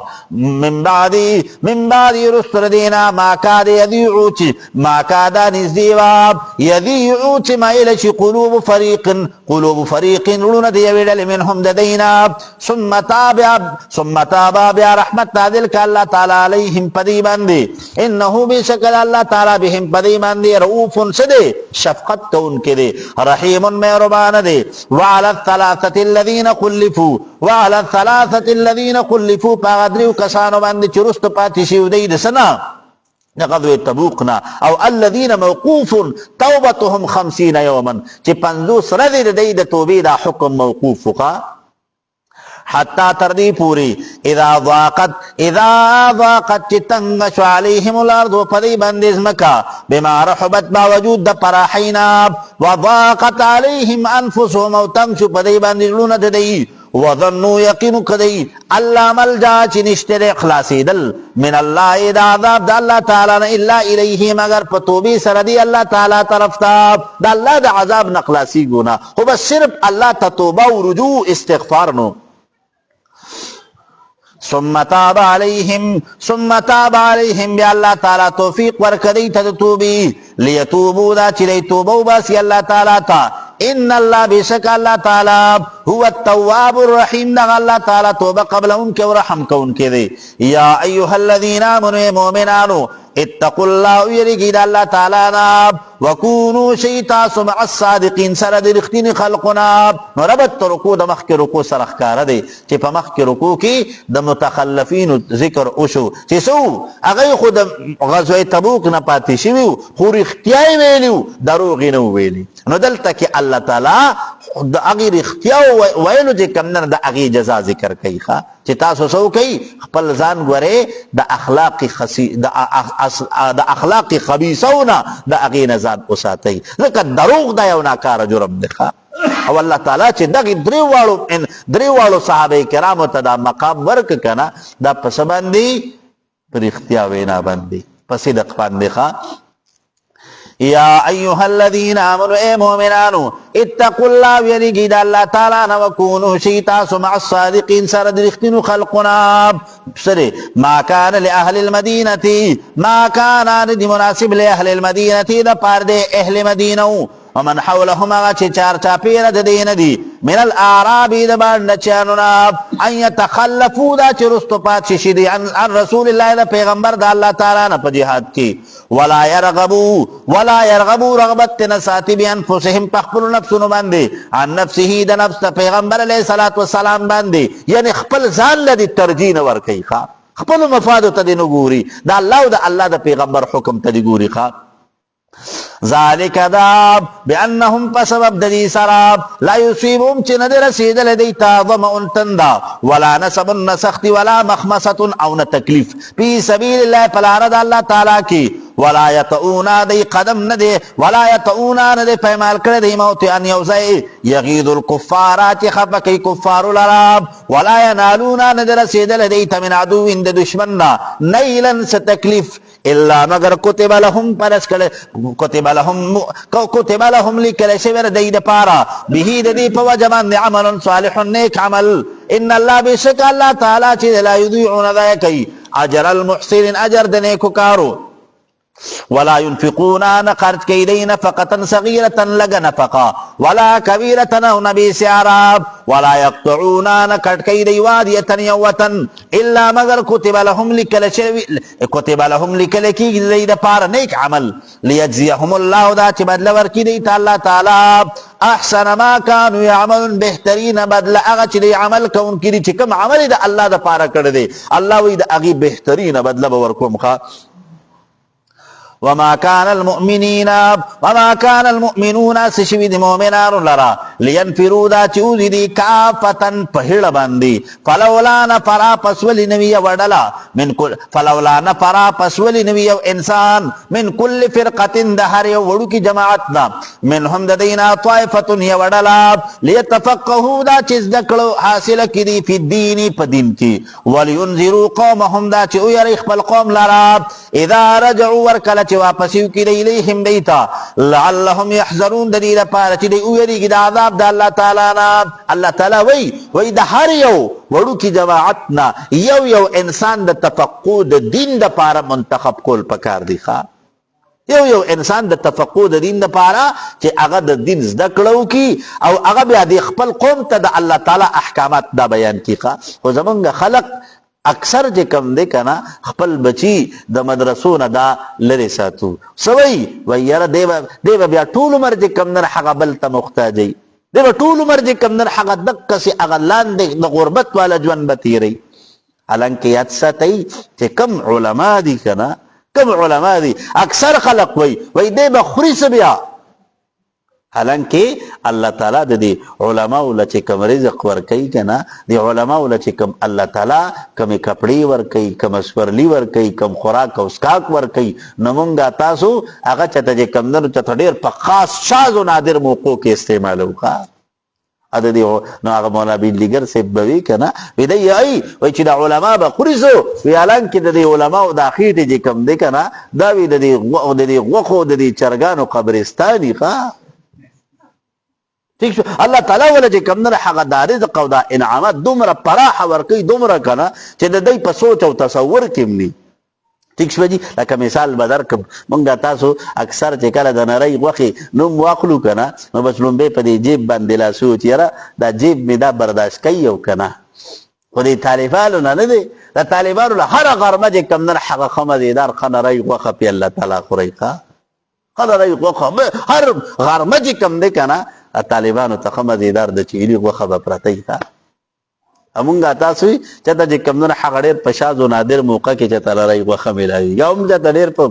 Speaker 1: من بعد رسل دینا ما کاد یذیعو چې ما کاده نږدې وه یذیعو چې مایله شي قلوب فریق زړونه د یوې ډلې منهم د دوی نه ثم تاب بیا رحمت نازل کړه الله تعالی علیهم په دوی باندې انه بېشکه الله تعالی بهم په دوی باندې رؤوف څه دی شفقت کوونکی دی رحیم مهربانه دی. وعلى الثلاثة الذين خلفوا پاغدریو کسانو باندې چې رستو پاتې شي دی د سنه د غزوه تبوک نه او الذين موقوف توبتهم 50 يوما چې 50 ورځې د دوی د توبې دا حکم موقوف وکړه حتی تر دې پورې اذا ضاقت چې تنګ شو علیهم الارض په دې باندې ځمکه بما رحبت باوجود د پراحینا وضاقت علیهم انفسهم او تنګ شو په دې باندې زړونه د دوی وظنوا یقینو کدی الله ملجا چې نشته د خلاصېدل من الله د عذاب د الله تعالی نه الا الیه مگر په توبې سره دی الله تعالی طرف ته د الله د عذاب نه خلاصېږو نه خو بس صرف الله ته توبه او رجوع استغفار نو. ثم تاب عليهم بیا الله تعالی توفیق ورکړي ته د توبې لیتوبوا دا چې دی توبه وباسي الله تعالی ته. ان الله بشک الله تعالی هو التواب الرحیم دغه الله تعالی توبه قبلونکي او رحم کوونکی دی. یا ایها الذین آمنوا مؤمنانو اتقوا الله ويرګي د الله تعالی نه وکونو شئ تاسو مع الصادقین سره د رښتیني خلقنا. نو ربط رکوع د مخکې رکوع سره ښکاره دی چې په مخکې رکوع کې د متخلفینو ذکر وشو چې څو هغه خو د غزوه تبوک نه پاتې شوي وو خو رښتیا یې ویلي وو دروغ یې نه ویلي. نو دلته کې الله تعالی د هغې رښتیا ویلو چې کوم نه د هغې جزا ذکر کوي چې تاسو څه وکئ خپل ځان ګورئ د اخلاق خبیثو نه د هغې نه ځان وساتئ ځکه دروغ دا یو ناکاره جرم دی. او الله تعالی چې دغې درې واړو صحابه کرامو ته دا مقام ورکړه که نه دا په څه باندې په رښتیا وینا باندې په صدق باندې. یا ایها الذین آمنوا اے مؤمنانو اتقوا الله ویریږئ د الله تعالی نه وکونو شئ تاسو مع الصادقین سره د رښتینو خلقنا سره. ما کان لاهل المدینة ما کان ندی مناسب لاهل المدینة د پاره د اهل مدینه ومن حولهم هغه چې چار چاپیره د دې نه دي من الاعراب د بانډچیانو نه ان یتخلفوا دا چې رستو پاتې شي دي عن رسول الله د پیغمبر د الله تعالی نه په جهاد کې ولا يرغبوا رغبت نه ساتي بانفسهم په خپلو نفسونو باندې عن نفسه د نفس د پیغمبر علیه الصلاة والسلام باندې یعنی خپل ځان له دې ترجیح نه ورکوي خپلو مفادو ته دې نه ګوري د الله او د الله د پیغمبر حکم ته دې ګوري. ذالک عذاب بانهم بسبب ددی سراب لا یصيبهم چې ندر رسیدل دیتا ظمأ تندا ولا نصب نسخت ولا مخمصه او نه تکلیف فی سبیل الله فلارد الله تعالی کی ولا یطؤون دی قدم ندی ولا یطؤون ندی پیمال کړی دی موت ان یوزای یغید الکفار چې خفقی کفار العرب ولا ینالون ندر رسیدل دیتا من عدو د دشمن نیلا ستکلیف الا مگر کتب لهم پرس کړه کتب لهم لیکل شوی دی د پارا به د دې په وجه باندې عمل صالح نیک عمل ان الله بشک الله تعالی چې لا یضيعون ذاکی اجر المحسنین اجر د نیکو کارو ولا ينفقون نقرض كيدي نفقة صغيرة لغ نفقا ولا كبيرة او نبي سعراب ولا يقطعون نقرض كيدي وادية يوة الا مگر كتب لهم لكل كي زيد پار نیک عمل ليجزيهم الله دا چه بدل ورکی دیتا اللہ تعالی احسن ما كانوا يعملون بهترین بدل اغا چه دی عمل کون کی دی چه کم عمل دا اللہ دا پارا کرده اللہ وی دا اغی بهترین بدل بورکوم خوا وما كان المؤمنون سشوی دی مؤمنان لرا لینفرو دا چوزی دی کافتن پہڑ باندی فلولا نفرا پسولی نوی وڈلا فلولا نفرا پسولی نوی انسان من کل فرقتن دہر وڑو کی جماعتنا منهم ددینا طائفتن یا وڈلا لیتفقہو دا چیز دکڑو حاصل کی دی فی الدینی پا دین کی ولینذرو قومهم دا چو یریخ بالقوم لرا اذا رجعو ورکلت چې واپسیو کی دی الیہم دیتا لعلهم یحذرون دلیل پارا چی دی اویری دا عذاب دا اللہ تعالی نا اللہ تعالی وی دا ہر یو وڑو کی جماعتنا یو انسان دا تفقود دین دا پارا منتخب کول پکار دی خواہ یو انسان دا تفقود دین دا پارا چی اغا دا دین زدکڑو کی او اغا بیا دی خپل قوم تا دا اللہ تعالی احکامات دا بیان کی خواہ و زمانگا خلق اکثر جے کم دے کنا خپل بچی دا مدرسون دا لری ساتو سوئی وی یرا دیو بیا طول عمر جے کم در حقا بلتا مختاجی دیو طول عمر جے کم در حقا دقا سی اغلان دے دا غربت والا جوان بتی رئی حالانکہ یاد ساتی چے کم علماء دی کنا کم علماء دی اکثر خلق وی دیو خریس بیا حالانکہ اللہ تعالیٰ دی علماء لچے کم رزق ورکی کنا دی علماء لچے کم اللہ تعالیٰ کم کپڑی ورکی کم اسورلی ورکی کم خوراک و اسکاک ورکی نمونگا تاسو اگا چتا جے کم در چتا دیر پا خاص شاز و نادر موقع کے استعمالو کا ادھا دی نو آگا مولا بین لیگر سے بوی کنا وی دی ای وی چی دا علماء با خورسو وی حالانکہ دا دی علماء دا خیٹ جے کم دے کنا دا وی دا دی غوخو دا دی چرگان و قبرستانی خواہ ٹھیک شو اللہ تعالیٰ والا جے کم در حق دا رزق و دا انعامات دومرا پراح ورکی دومرا کنا چے دا دی پا سوچ و تصور کم نی ٹھیک شو جی لکا مثال بدر کم منگا تاسو اکثر چے کلا دا نرائی وقی نم واقلو کنا نو بس لنبے پا دی جیب باندلا سوچ یرا دا جیب می دا برداشت کئی یو کنا خودی طالبانو نا ندے دا طالبانو لا ہر غرمہ جے کم در حق خمدی دار خنرائی وقا پی اللہ تعالیٰ خوری خنرائی وقا ہر غرمہ جے کم دے کنا طالبانو تخم دیدار د چیلی غوخه به پرتی تا امونگا تاسوی چتا جی کمدن حق دیر پشاز و نادر موقع کی چتا لرائی غوخه ملاوی یا ام چتا دیر پا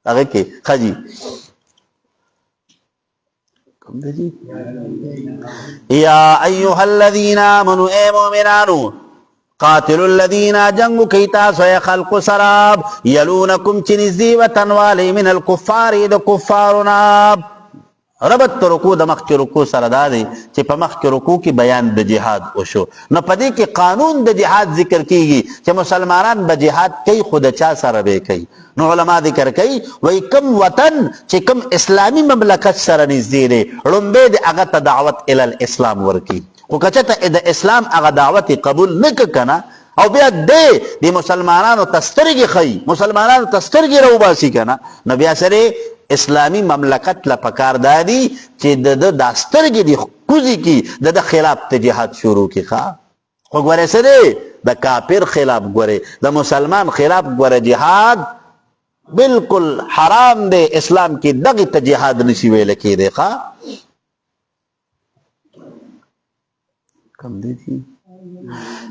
Speaker 1: اگه کی خجی یا ایوها الذین آمنوا اے مومنانو قاتلوا الذین جنگو کیتا سوی خلق سراب یلونکم چنزدی و تنوالی من الکفار دا کفارنا ربط تو رکو دا مخ کی رکو سردادے چی پا مخ کی رکو کی بیان دا جہاد اوشو نو پدی کی قانون دا جہاد ذکر کی گی چی مسلمانان با جہاد کئی خود چا سر بے کئی نو علماء ذکر کئی وی کم وطن چی کم اسلامی مملکت سر نزدیرے رنبے دے اغا دعوت الالاسلام ورکی خو کچتا دا اسلام اغا دعوت قبول نککنا او بیا دی مسلمانانو تسترگی خی مسلمانانو تسترگی رو باسی کنا نو بیا سرے اسلامی مملکت لپکار دادی چی دا سترگی دی کوزی کی دا خلاف تجیحات شروع کی خواہ خو گوارے سدے دا کافر خلاف گوارے دا مسلمان خلاف گوارے جہاد بالکل حرام دے اسلام کی دغی تجیحاد نشیوے لکی دے خواہ کم دی تھی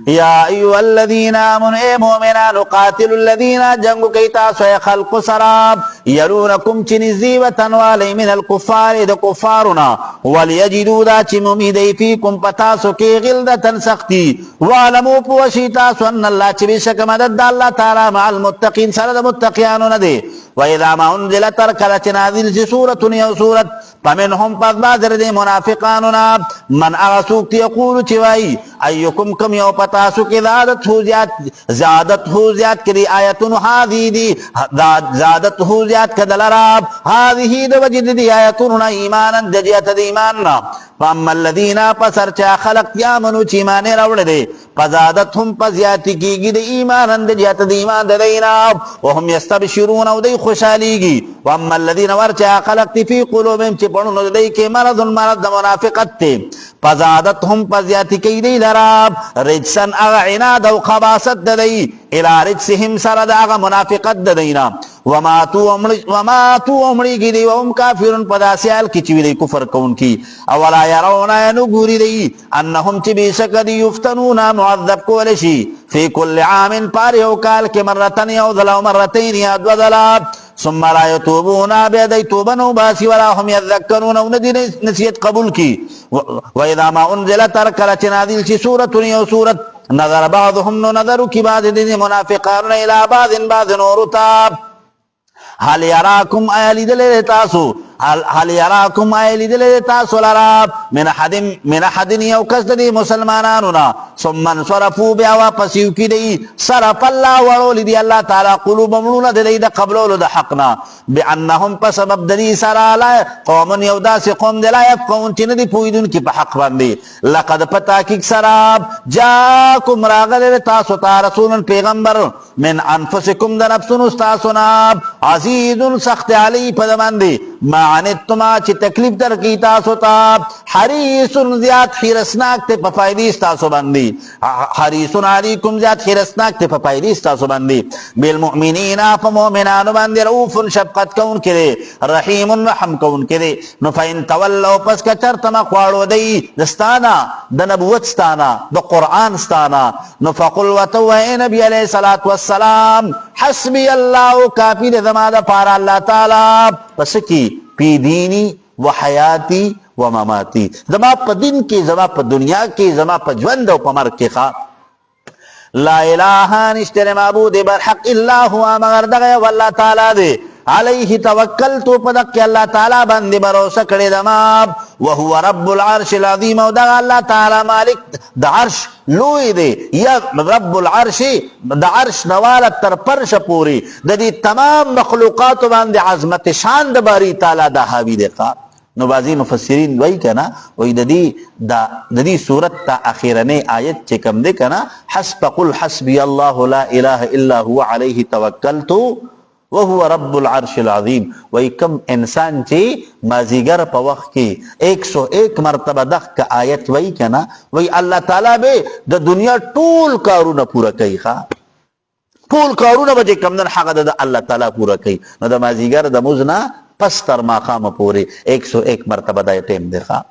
Speaker 1: یا ایها الذین آمنوا اے مومنان قاتلوا الذین جنگ کی تاسو خلق سراب یلونکم چنزی وطن والی من الکفار د کفارنا ولیجدوا دا چی ممیدی فیکم پتاسو کی غلدتن سختی وعلمو پوشی تاسو ان اللہ چی بشک مدد دا اللہ تعالی مع المتقین سرد متقیانو ندے وَإِذَا مَا أُنزِلَتْ تَرْكَلَتِ نَازِلْ چی سورة یو سورت فمنهم پس بازر دی منافقانونا من اغسوک یقول چوائی ایکم کم یو پتاسو کی زیادت ہو زیاد کری آیتون حاضی دی زیادت ہو زیاد کدل راب حاضی دی وجد دی آیتون ایمانا ججیت دی ایماننا فاما الذین پسر چا خلق یامنو چی ایمانے روڑ دے فزادتهم پزیاتی کی گی دی ایمانا ججیت دی ایمان دینا وهم یستبشرون او دی خوشحالیگی واما الذین ورچا خلق تی فی قلوبهم چی پڑھنو دی کے مرض مرض منافقت تے فزادتهم پزیاتی کی دی لراب رجسن اغا عناد و خباست دی الى رجسهم سرد اغا منافقت دینا وماتو عمری کی دی وهم کافرون پداسیال کی چوی دی کفر کون کی اولا یرونا ینو گوری دی انہم چی بیشک دی یفتنونا معذب کولشی فی کل عام پاریو کال کے مرتن یوذل و مرتین یا دو ذلاب ثم لا یتوبونا بیدی توبنو باسی ولا هم یذکرون و ندی نسیت قبول کی وَإِذَا مَا أُنزِلَ تَرْكَلَ چنادل چی سورت یو سورت نظر بعضهم نظر کی بعض دین منافقان الى بعض نورتاب حال یراکم ایلی دل تاسو حال یراکم ایلی دل تاسو لراب من حدن یو کس دی مسلمانانونا ثم انصرفو بیا واپسیو کی دی صرف اللہ ورولی دی اللہ تعالی قلوب ملونا دی دا قبلولو دا حقنا بانہم پسبب دی سرالا قومن یودا سی قوم دی لا یفقون چین دی پویدون کی پا حق باندی لقد پتاکیک سراب جاکم راغل تاسو تا رسول پیغمبر من انفسکم دا نفسن استاسوناب عزیزن سخت علی پدماندی ما عنتما چی تکلیف در کی تاسو تا حریصن زیاد حیرسناک تے پفائدی استاسو بندی حریصن علیکم زیاد حیرسناک تے پفائدی استاسو بندی بالمؤمنین پا مومنانو بندی رؤوف شفقت کون کرے رحیم رحم کون کرے نفین تولو پس کچر تمقوارو دی دستانا دا نبوت ستانا دا قرآن ستانا نفقل وطوہ نبی علیہ السلام حسبی اللہ کافی دے زمادہ پارا اللہ تعالی پس کی پی دینی و حیاتی و مماتی زما پا دن کی زما پا دنیا کی زما پا جوند و پا مر کی خواب لا الہ نشتر معبود برحق اللہ ہوا مگر دغی واللہ تعالی دے علیہ توکلتو پدق اللہ تعالی بندی بروسہ کڑی دماب وہو رب العرش العظیم و دغا اللہ تعالی مالک دا عرش لوی دے یا رب العرش دا عرش نوالت تر پرش پوری دا دی تمام مخلوقات باندی عظمت شان دا باری تعالی دا حاوی دے خواب نو بعضی مفسرین وہی کنا وہی دا دی صورت تا اخیرنے آیت چکم دے کنا حسب قل حسبی اللہ لا الہ الا ہوا علیہ توکلتو وہو رب العرش العظیم وہی کم انسان چی مازیگر پا وقت کی 101 مرتبہ دخ کا آیت وہی کنا وہی اللہ تعالیٰ بے دا دنیا طول کارونا پورا کئی خواہ طول کارونا بجے کم دن حق دا اللہ تعالیٰ پورا کئی نو دا مازیگر دا مزنا پستر ماقام پورے 101 مرتبہ دا ٹیم دے خواہ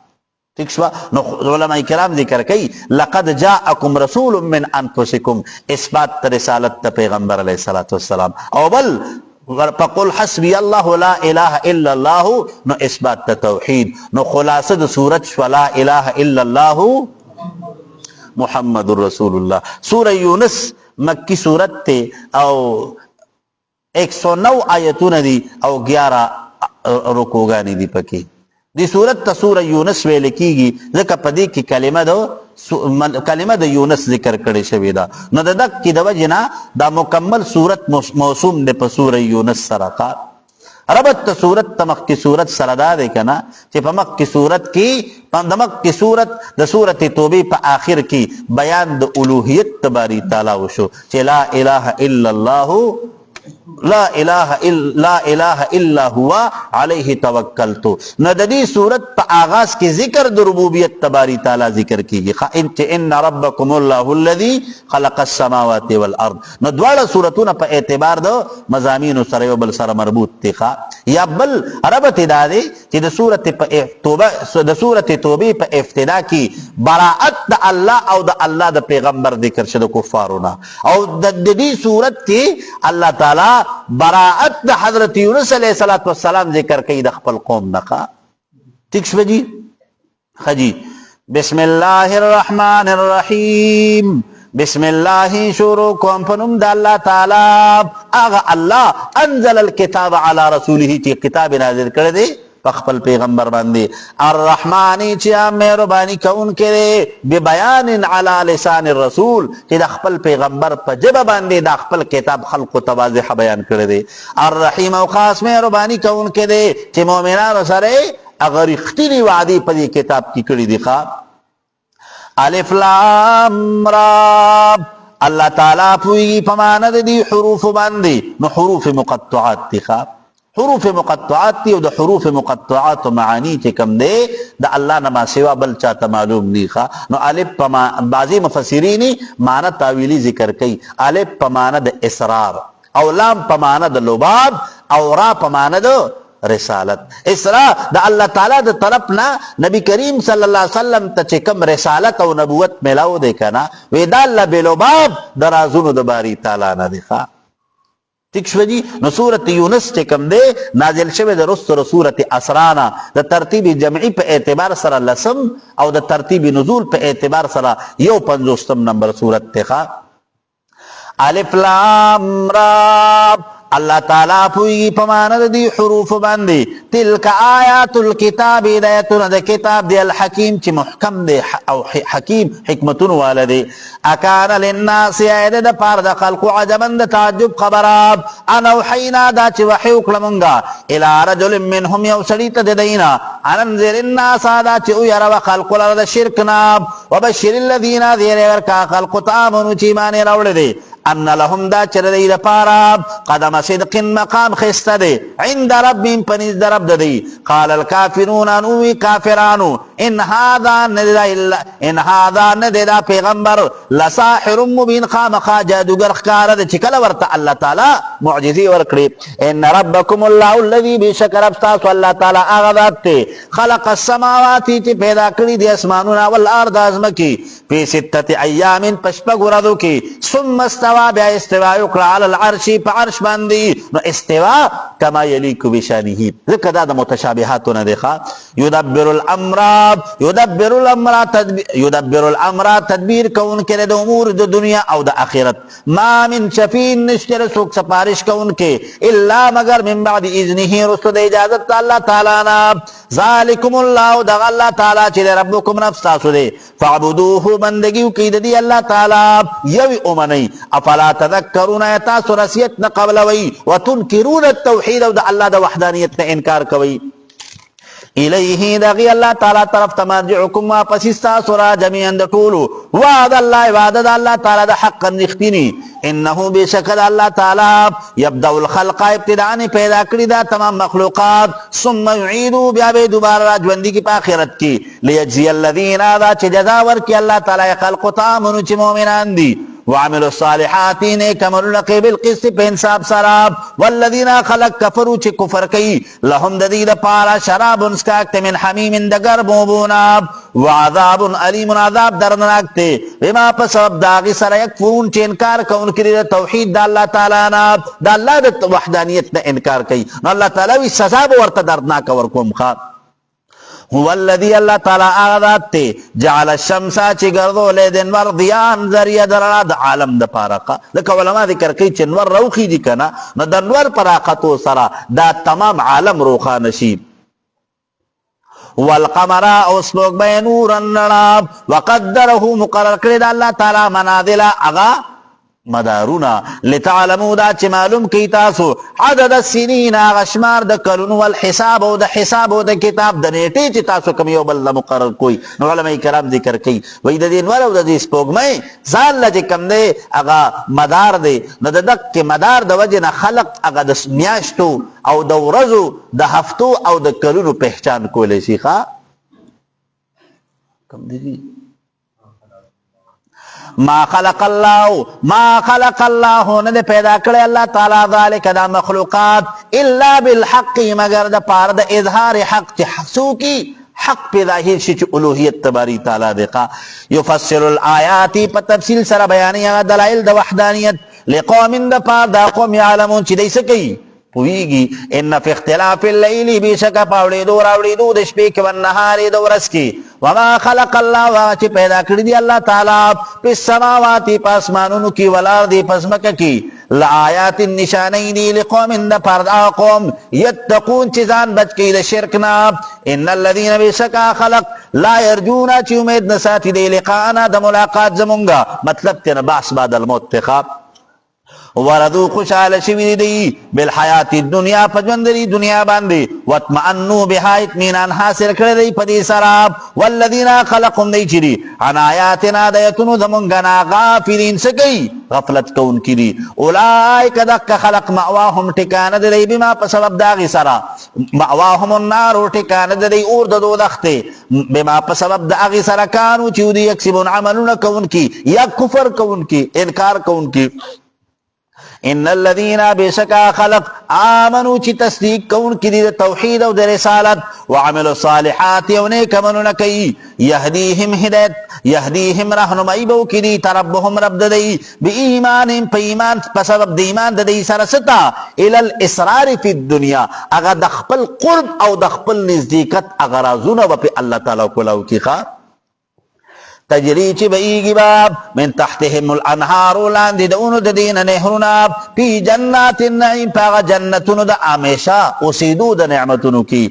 Speaker 1: ٹھیک شوا نو علماء کرام ذکر کئی لقد جاءکم رسول من انفسکم اثبات رسالت تا پیغمبر علیہ السلام او بل فقل حسبی اللہ لا الہ الا اللہ نو اثبات تا توحید نو خلاصد سورت شوا لا الہ الا اللہ محمد الرسول اللہ سورہ یونس مکی سورت تے او 109 آیتون دی او 11 رکوگانی دی پکی دی صورت تا سورہ یونس ویلے کی گی ذکر پدی کی کلمہ دا یونس ذکر کرے شویدہ نو دا دک کی دا وجنا دا مکمل صورت موسوم دے پا سورہ یونس سرقا ربط تا صورت تا مخ کی صورت سردا دے کنا چی پا مخ کی صورت کی دا مخ کی صورت دا صورت توبی پا آخر کی بیان دا الوحیت تباری تعالی وشو چی لا الہ الا اللہ لا اله الا هو علیہ توکلت. نو د دې صورت په آغاز کې ذکر د ربوبیت تباری تعالی ذکر کیږي. ان ربکم الله الذی خلق السماوات والارض. نو دواړه صورتونه په اعتبار د مضامین سره یو بل سره مربوط دي. یا بل ربط دا دی چې د سورۃ توبه په ابتدا کې براءت د الله او د الله د پیغمبر ذکر شوه د کفارونه، او د دې صورت کې الله تعالی براءت د حضرت یونس علیہ السلام ذکر کوي د خپل قوم نه. ٹھیک شو جی؟ خجی بسم اللہ الرحمن الرحیم. بسم اللہ شروع کوم پنوم د الله تعالی اغه الله انزل الكتاب على رسوله چې کتاب نازل کړی دی په خپل پیغمبر باندې. الرحمن چې مهرباني کوونکی به بیان علی لسان الرسول چې د خپل پیغمبر په ژبه باندې د خپل کتاب خلق او واضح بیان کړی دی. الرحیم او خاص مهرباني کوونکی دی چې مؤمنانو سره هغه رښتینی وعدې په دې کتاب کې کړي دي. الف لام را. الله تعالی پوی په معنا د دې حروف باندې. نو حروف مقطعات دي. حروف مقطعات دي او د حروف مقطعات معانی چې کوم دی د الله نه ما سوا بل چاته معلوم نه ښه. نو الف په بعضی مفسرین معنا تاویلی ذکر کوي. الف په معنا د اسرار، او لام په معنا د لباب، او را په معنا د رسالت. اسراء د الله تعالی د طرف نه نبی کریم صلی الله علیه وسلم ته چې کوم رسالت او نبوت ملاو دی کنه، وی دا الله بلباب د رازونو د باری تعالی نه دی. ٹھیک شو جی؟ نو سورت یونس چې کوم دی نازل شوی د رسل سورت اسرانا د ترتیب جمعی په اعتبار سره لسم او د ترتیب نزول په اعتبار سره 51 نمبر سورت ته. الف لام را. اللہ تعالیٰ پوئی پماند دی حروف باندی. تلک آیات الكتاب ہدایتون دا کتاب دی الحکیم چی محکم دی او حکیم حکمتون والدی. اکان للناس آید دا پار دا خلق عجبا دا تعجب خبراب. انا وحینا دا چی وحیو کلمنگا الى رجل منهم یوسلیت دینا اننزل الناس دا چی اویر و خلق لرد شرکناب وبشر الذین دیر ورکا خلق تامنو چی مانی روڑ دی ان لهم دا چر دی دا پارا قدم صدق مقام خست دی عند ربهم پنیز در رب دی. قال الكافرون انوی کافرانو ان هذا نددا پیغمبر لساحر مبین خامخا جادوگر خکار دی. چکل ورطا اللہ تعالی معجزی ورکڑی. ان ربکم اللہ الذی بشک رب تاسو اللہ تعالی آغذات تی خلق السماواتی چی پیدا کری دی اسمانونا والارض ازمکی فی ستت ایام پشپگ وردو کی ثم استوا بیا استوا یکڑا علی العرشی پا عرش باندی. نو استوا کما یلیکو بشانیه ذکر دا متشابہاتو ندیخوا. یدبر الامر تدبیر کون کے دا امور دا دنیا او دا آخرت. ما من شفین نشتر سوک سپارش کون کے الا مگر من بعد اذنه رسل اجازت اللہ تعالیٰ نا. ذالکم اللہ دا اللہ تعالیٰ چلے ربکم نفس تاسو دے فعبدوه بندگیو کی دی اللہ تعالیٰ یوی امنی. افلا تذکرون ایتاسو رسیت نقبل وی وتنکرون التوحید دا اللہ دا وحدانیت نے انکار کوئی. الیہ دغی اللہ تعالیٰ طرف تمرجعکم واپسستا سرا جمیعاً دا طولو وعد اللہ وعدد اللہ تعالیٰ دا حقا نختینی. انہو بے شکل اللہ تعالیٰ یبدأ الخلق ابتدانی پیدا کری دا تمام مخلوقات ثم یعیدو بیابے دوبارہ راجوندی کی پاخرت کی لیجزی الذین آدھا چھ جزاور کی اللہ تعالیٰ خلق تامنو چھ مومنان دی وعملوا الصالحاتین کمرو لقی بالقسط پہ انصاب سراب والذین خلق کفرو چھ کفر کئی لهم ددید پارا شراب انسکاکتے من حمیم دگر بوبوناب وعذاب علیم عذاب درناکتے بما پسبب داغی سر یکفرون چھ انکار کون کری توحید دا اللہ تعالیٰ ناب دا اللہ دا وحدانیت نا انکار کئی. نو اللہ تعالیٰ وی سزا بورتا دردناک ورکوم خواب. هو الذي اللہ تعالی آغذات تے جعل الشمسا چی گردو لیدن ور ضیان ذریعہ دراد عالم دا پارقا. لکہ علماء ذکر کئی چنور روخی دی کنا نو دنور پراقتو سرا دا تمام عالم روخا نشیب. والقمر اسموک بے نورا نراب وقدره مقرر کرد اللہ تعالی منازل اغا مدارونه لتعلمو دا چې معلوم کی تاسو عدد السنین غشمار د کلونو والحساب او د حساب او د کتاب د نیټې چې تاسو کوم یو بل مقرر کوی. نو علماء کرام ذکر کوي وای د دې نور او د دې سپوږمۍ ځان له کوم دی هغه مدار دی نو د دک مدار د وجه نه خلق هغه د میاشتو او د ورځو د هفتو او د کلونو پہچان کولی شي. ښا کوم دی ما خلق الله نه پیدا کړی الله تعالی ذالک دا مخلوقات الا بالحق مگر د پاره د اظهار حق چې حسو کی حق په ظاهر شي چې الوهیت تباری تعالی دغه یفصل الآیات په تفصیل سره بیانې دلایل د وحدانیت لقوم د پاره د قوم یعلمون چې دای څه کوي پویږي. ان فی اختلاف الليل بشک پاوړې دو راوړې دو د شپې کې ونهار د ورځ کې وما خلق الله چې پیدا کړی دی الله تعالی په سماوات پاسمانونو کې والارض پسمکه کې لآیات النشانین لقوم د پردا قوم یتقون چې ځان بچ کې د شرک نه. ان الذين بشک خلق لا يرجون چې امید نساتی دی لقاءنا د ملاقات زمونږه مطلب ته بعث بعد الموت ته وردو خوشحال شوی دی بالحیات الدنیا پجوندری دنیا باندې واطمئنوا بها اطمینان حاصل کړی دی په دې سره والذین خلقهم دی چری عن آیاتنا دایتونو زمونږ نه غافلین سکی غفلت کون کړي اولئک دک خلق مأواهم ټکانه دی بما په سبب داغي سره مأواهم النار ټکانه دی اور د دوزخ ته بما په سبب داغي سره کانو چې دی یکسبون عملونه کون کی یا کفر کون کی انکار کون کی. ان الذين بشکا خلق آمنوا چې تصدیق کون کی د توحید او د رسالت وعملوا الصالحات او نیک عملونه کوي يهديهم هدایت يهديهم رهنمای بو کی ربهم رب دای به ایمان په ایمان په سبب د ایمان د دې سره ستا ال الاسرار فی الدنيا هغه د خپل قرب او د خپل نزدېکت هغه رازونه په الله تعالی کولاو کی ښا تجری چې بهیږي باب من تحتهم الانهار لاندې دونو د دین نهرونه په جنات النعیم په جنتونو د همیشه اوسېدو د نعمتونو کې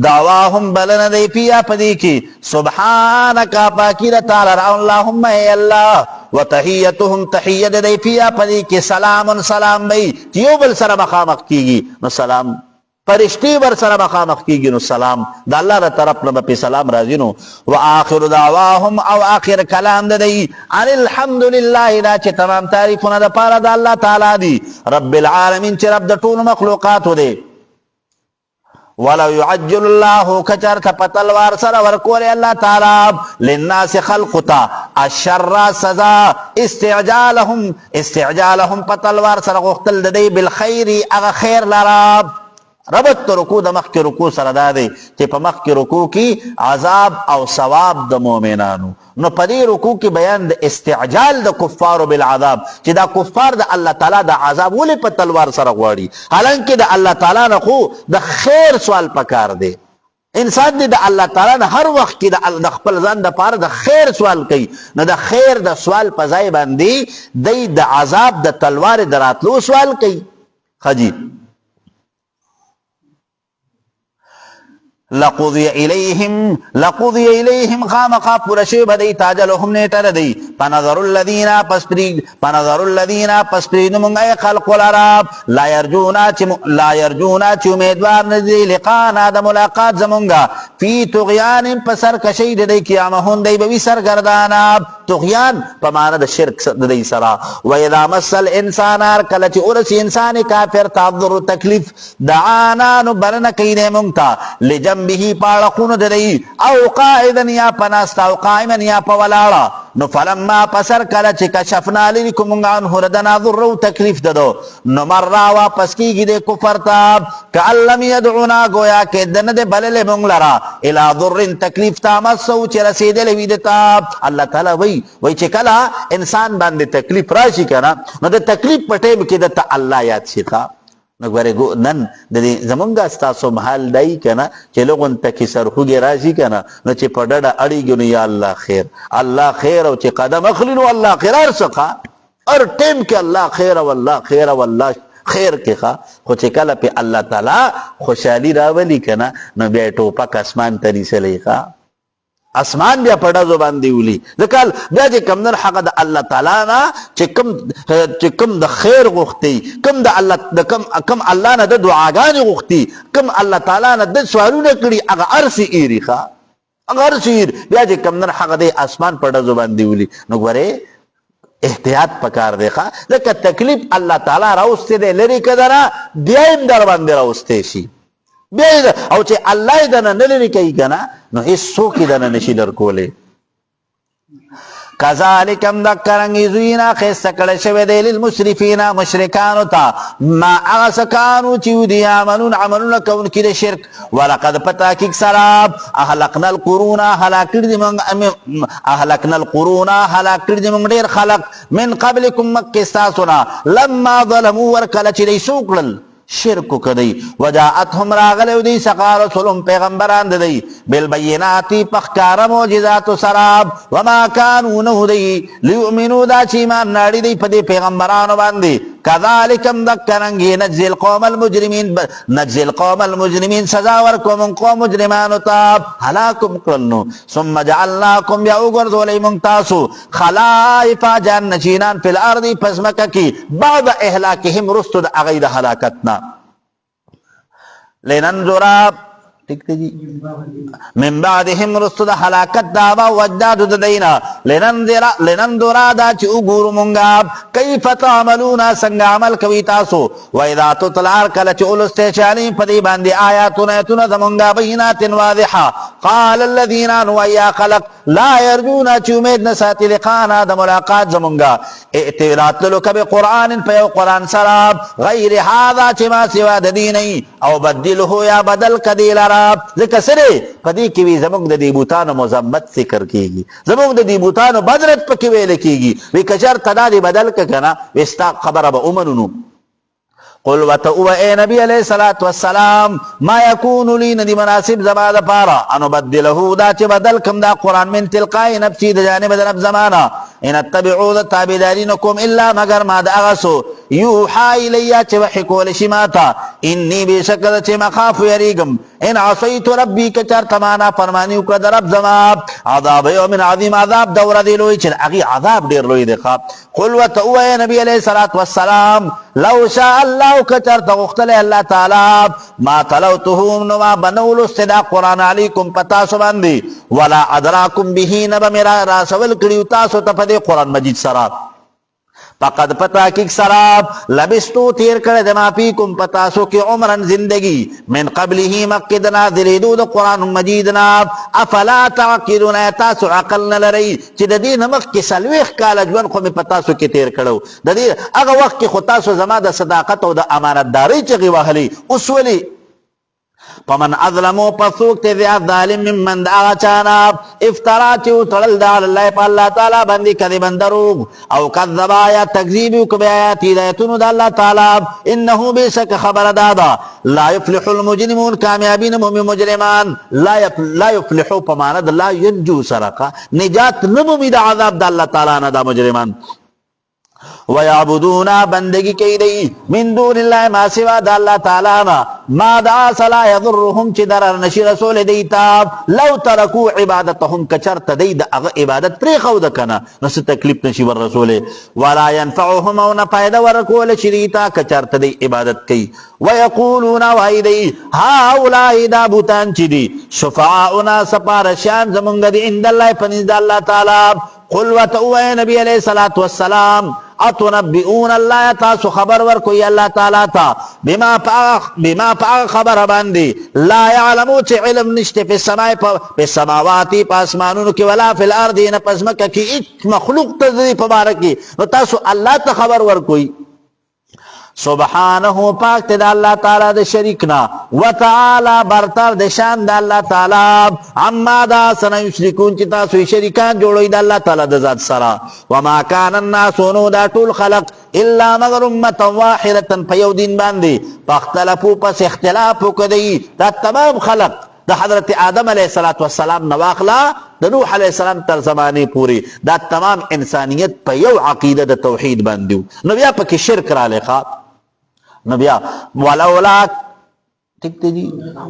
Speaker 1: دعواهم بلنه دی پیا پدې کې سبحانك پاکی تعالی اللهم ای الله وتحیتهم تحیت دی پیا پدې کې سلام سلام بی یو بل سره مخامخ کیږي نو سلام فرشتي ور سره مخامخ کیږي نو سلام د الله تر طرف نه په سلام راځي نو واخر دعواهم او اخر کلام د دی ان الحمد لله دا چې تمام تعریفونه د پاره د الله تعالی دی رب العالمین چې رب د ټول مخلوقات دی. ولو يعجل الله كچر تلوار سره ورکول الله تعالی للناس خلقتا الشر سزا استعجالهم تلوار سره غختل د دی بالخير اغه خیر لرا ربط رکوع د مخ کې رکوع سره دا دی چې په مخ کې رکوع کې عذاب او ثواب د مؤمنانو نو په دې رکوع کې بیان د استعجال د کفار بالعذاب چې دا کفار د الله تعالی د عذاب ولې په تلوار سره غواړي حالانکه د الله تعالی نه خو د خیر سوال پکار دی. انسان د الله تعالی نه هر وخت کې د خپل ځان د پاره د خیر سوال کوي نو د خیر د سوال په ځای باندې د عذاب د تلوار دراتلو سوال کوي. خجی لقضي إليهم خامخا پورشی بدی تاجلهم نیتر دی پنظر الذین پسپرید منگای خلق والعراب لا یرجونا چی امیدوار ندی لقانا دا ملاقات زمونگا فی تغیان پسر کشید دی کیامهون دی بوی سرگردانا تغیان پمانا دا شرک دی سرا و اذا مسل انسانار کلچی ارسی انسانی کافر تعذر تکلیف دعانا نبرن کینے منگتا لجنبه پاڑخون دی او قائدن یا پناستا او قائمن یا پولالا نو فلما پسر کلا چی کشفنا لکم عنه ردنا ذرو تکلیف ددو نو مرا واپس کی گی دے کفر تا کعلم یدعونا گویا کہ دن دے بلل منگلرا الى ذر تکلیف تا مسو چی رسید لوی دتا اللہ تعالی وی چی کلا انسان باندے تکلیف راشی کنا نو دے تکلیف پٹیم کی دتا اللہ یاد شیخا نو گوره نن د زمونږ ستاسو محل دی کنه چې لغون تکي سرخوږي راځي کنه نو چې په ډډه اړیږي نو یا الله خیر الله خیر او چې قدم اخلي نو الله خیر ارسقه هر ټیم کې الله خیر او الله خیر او الله خیر کې ښه خو چې کله په الله تعالی خوشحالي راولي کنه نو بیا ټوپک اسمان ته نیسلی ښه اسمان بیا په ډزو باندې ولي ځکه بیا چې کوم نن حق د الله تعالی نه چې کوم د خیر غوښتي کوم د الله کوم الله نه د دعاګانې غوښتي کوم الله تعالی نه د سوالونه کړي هغه ارسي ایری ښه هغه ارسي بیا چې کوم نن حق د اسمان په ډزو باندې ولي نو ګوره احتیاط پکار دی ښه ځکه تکلیف الله تعالی راوستې دی لرې که دره بیا هم در باندې راوستی شي بیا او چې الله یې دنه نه لرې کوي که نه نو هېڅوک یې دنه نشي درکولی کذالک هم دکرنګې زوینا ښایسته کړی شوی دی للمسرفین مشرکانو ته ما هغه څه کانو چې وي دوی یعملون عملونه کوونکي د شرک ولقد په تحقیق سره اهلکنا القرون هلاک کړي دي موږ ډېر خلق من قبلکم مخکې ستاسو نه لما ظلموا ورکله چې دوی څه وکړل شرک کدی وجاءتهم راغلو دی سقا رسولهم پیغمبران دی بالبینات پخکار معجزات سراب وما كانوا نهدی لیؤمنو دا چی ایمان ناڑی دی پدی پیغمبرانو باندی کذالکم دکرنگی نجزی القوم المجرمین سزا ورکو من قوم مجرمانو تاب حلاکم قرلنو ثم جعلناکم یا اگردو لی منتاسو خلائفا جان نشینان فی الارضی پزمکا کی بعد احلاکهم رستو دا اغید حلاکتنا لننظرا من بعدهم رسل حلاکت دابا وجداد دینا لننظرا دا چی اگور منگا کیف تعملونا سنگ عمل کوي تاسو و اذا تطلع کل چی اولسته چالیم پدی باندی آیاتنا دمنگا بینات واضحا قال الذین نویا خلق لا يرجونا چی امید نساتی لقانا دا ملاقات زمنگا اعترات للک بقرآن پیو قرآن سراب غیر هذا چی ما سوا دینی او بدلہو یا بدل کدیل ذکر سره پدې کې وی زموږ د دې بوتانو مذمت ذکر کیږي زموږ د دې بوتانو بدرت پکې ویل کیږي وی کچر تدا دې بدل کنا وستا خبره به اومنو قل وتو اے نبی علیہ الصلوۃ والسلام ما یکون لی ندی مناسب زما د پارا انو بدله دا چې بدل کم دا قران من تلقای نفسی د جانب د رب زمانہ ان اتبعوا تابعدارینکم الا مگر ما د اغسو یوحا الیا چې وحی کول شي ماتا انی بشکل چې مخاف یریګم ان عصیت ربی کچر تمانا فرمانی وکړه د رب زما عذاب یوم عظیم عذاب دور دی لوی چې اغي عذاب ډیر لوی دی ښا قل وتو اے نبی علیہ الصلوۃ والسلام لو شاء الله کچر تغختل الله تعالی ما تلوته نو ما بنول استدا قران علیکم پتا سو باندې ولا ادراکم به نب میرا راسول کړیو تاسو ته په قران مجید سره فقد پتا کی سراب لبستو تیر کړه د ما فیکم پتا سو کی عمرن زندگی من قبله مقدنا ذریدو د قران مجیدنا افلا تعقلون تاسو عقل نه لري چې د دې نمخ کې سلويخ کال ژوند خو می پتا سو کی تیر کړو د دې هغه وخت کې خو تاسو زما د صداقت او د امانتداري چغي وهلي اوسولي پمن اظلمو پسوک تے زیاد ظالم ممن دا چانا افترا چیو تڑل دا اللہ پا اللہ تعالی بندی کذبن دروغ او کذبا یا تکذیبیو کبی آیاتی دایتونو دا اللہ تعالی انہو بے شک خبر دادا لا یفلح المجرمون کامیابین ممی مجرمان لا یفلحو پماند لا ینجو سرقا نجات نمومی دا عذاب دا اللہ تعالی نا دا مجرمان وَيَعْبُدُونَ بندگی کی دی من دون اللہ ما سوا دا اللہ تعالی ما دا صلا یضرهم چی درر نشی رسول دیتا لو ترکو عبادتهم کچرت دی دا اغا عبادت پریخو دکنا نس تکلیف نشی ور رسول ولا ينفعهم او نفائد ورکول شریتا کچرت دی عبادت کی وَيَقُولُونَ وَائی دی ہا اولائی دا بوتان چی دی شفعاؤنا سپارشان زمونگ دی اند اللہ پنیز دا اللہ تعالی قل وتو اے نبی علیہ الصلوۃ والسلام اتنبئون اللہ تاسو خبر ورکوی اللہ تعالی تا بما پا خبر باندی لا یعلمو چی علم نشتے پی سماواتی پا اسمانونو کی ولا فی الارضی نپزمکا کی ایچ مخلوق تزدی پبارکی تاسو اللہ تا خبر ورکوی سبحانہو پاک تے دا اللہ تعالی دا شریکنا وتعالی برتر دا شان دا اللہ تعالی عما دا سنا یشرکون چی تاسو شریکان جوڑوی دا اللہ تعالی دا ذات سرا وما کان الناسونو دا طول خلق الا مگر امتا واحدتا پیو دین باندی پاختلفو پس اختلافو کدی دا تمام خلق دا حضرت آدم علیہ السلام نواخلا دا نوح علیہ السلام تر زمانے پوری دا تمام انسانیت پیو عقیدہ دا توحید باندیو نو بیا پا کی شرک را لے خواب نبیا ولولا ٹھیک دی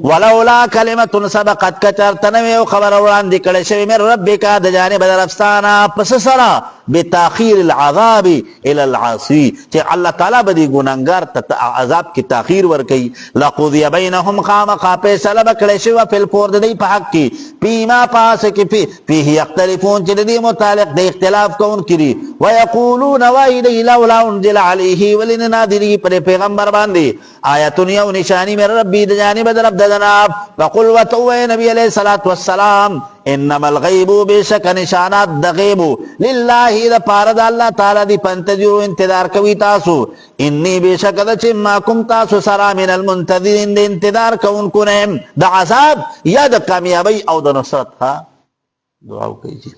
Speaker 1: ولولا کلمۃ سبقت کچرتنوی خبر وړاندې کړی شوی من ربک د جانب درفستانا پس سره بتاخير العذاب الى العاصي چې الله تعالی به دې ګناهګار ته عذاب کې تاخير ورکړي لقضي بينهم خامخا فیصله به کړی شوی په الفور د دې په حق کې فيما پاس کې فيه يختلفون چې د دې متعلق د اختلاف کوونکي ويقولون ويلي لولا انزل عليه ولننادري پر پیغمبر باندې آیتون یو نشانی من ربی د جانب در رب د جناب وقل وتوے نبی علیہ الصلوۃ والسلام انما الغیب بشک نشانات د غیب لله د پاره د الله تعالی دی پنتجو انتظار کوي تاسو انی بشک د چې ما کوم تاسو سره من المنتظرین د انتظار کوونکو نه د عذاب یا د کامیابی او د نصرت ها دعا کوي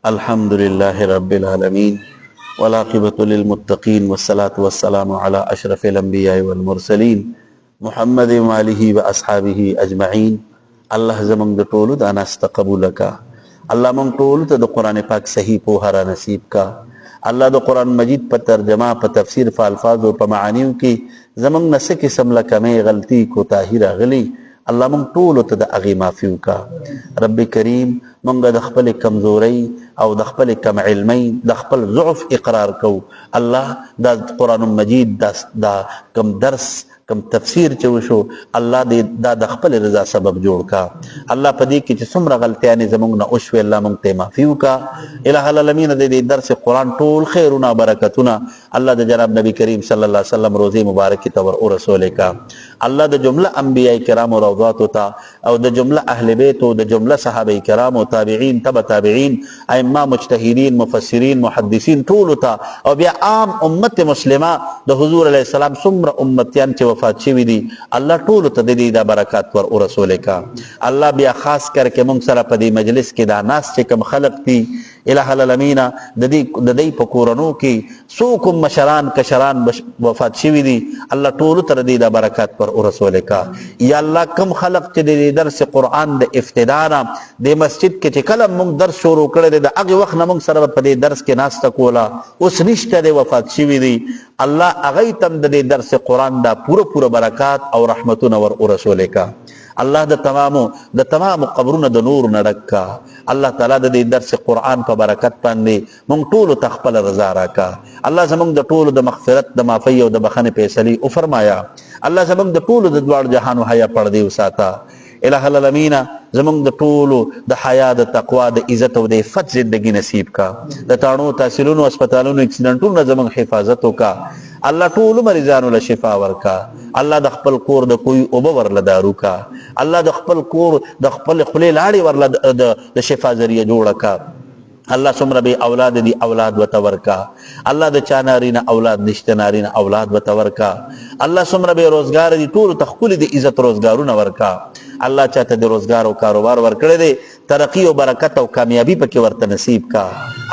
Speaker 1: الحمد لله رب العالمين والعاقبة للمتقين والصلاة والسلام على أشرف الأنبياء والمرسلين محمد وآله وأصحابه أجمعين الله زمانگ دا طولو دا ناستا قبول کا اللہ منگ طولو تا دا قرآن پاک صحیح پوہرا نصیب کا اللہ دا قرآن مجید پا ترجمہ پا تفسیر پا الفاظ و پا معانیو کی زمانگ نسکی سملا کمی غلطی کو تاہیر غلی اللہ منگ طولو تا دا اغی مافیو کا رب کریم منگا د خپل کمزوری او د خپل کم علمی د خپل ضعف اقرار کو الله دا قرآن مجید دا کم درس کم تفسیر چوشو الله دا د خپل رضا سبب جوړ کا الله پدې کې چې څومره غلطیانې زمونږ نه وشوې الله مونږ ته معافي وکړه الہ العالمین د دې درس قرآن ټول خیرونه برکتونه الله د جناب نبی کریم صلی الله علیه وسلم روزي مبارک تور او رسول کا الله د جمله انبیاء کرام او روضات او د جمله اهل بیت او د جمله صحابه کرام او تابعین تبع تابعین ائمه مجتهدین مفسرین محدثین ټول تا او بیا عام امت مسلمه د حضور علیه السلام څومره امتیان چې وفات شوی دي الله ټول ته د دې د برکات ور او رسول کا الله بیا خاص کر کې موږ سره په دې مجلس کې دا ناس چې کوم خلق دي الہ العالمین د دې په کورونو کې څوک مشران کشران وفات شوی دي الله ټول ته د دې د برکات ور او رسول کا یا الله کم خلق چې د درس قرآن د ابتدا د مسجد کې چې کله موږ درس شروع کړی د هغه وخت نه موږ سره په دې درس کې ناسته کوله اوس نشته د وفات شوی دي الله هغه تم د دې درس قرآن دا پوره برکات او رحمتونه ور او رسول کا الله د تمام قبرونه د نور نډکا الله تعالی د دې درس قرآن په برکت باندې موږ ټول تخپل رضا راکا الله زموږ د ټول د مغفرت د معافی او د بخښنې فیصله او فرمایا الله زموږ د ټول د دوار جهان حیا پردې وساته الہ العالمین زمونږ د ټولو د حیا د تقوا د عزت او د عفت زندگی نصیب کا د تاڼو تحصیلونو اسپتالونو اکسیډنټونو زمونږ حفاظت وکا الله ټول مریضانو له شفا ورکا الله د خپل کور د کوی او به ورله دارو کا الله د خپل کور د خپل خپل لاړې ورله د شفا ذریعہ جوړ کا الله څومره به اولاد دي اولاد وتورکا الله د چا نارینه اولاد نشته نارینه اولاد وتورکا الله څومره به روزګار دي ټول تخکل دي عزت روزګارونه ورکا الله چاته د روزګار او کاروبار ورکړي دي ترقی او برکت او کامیابی پکې ورته نصیب کا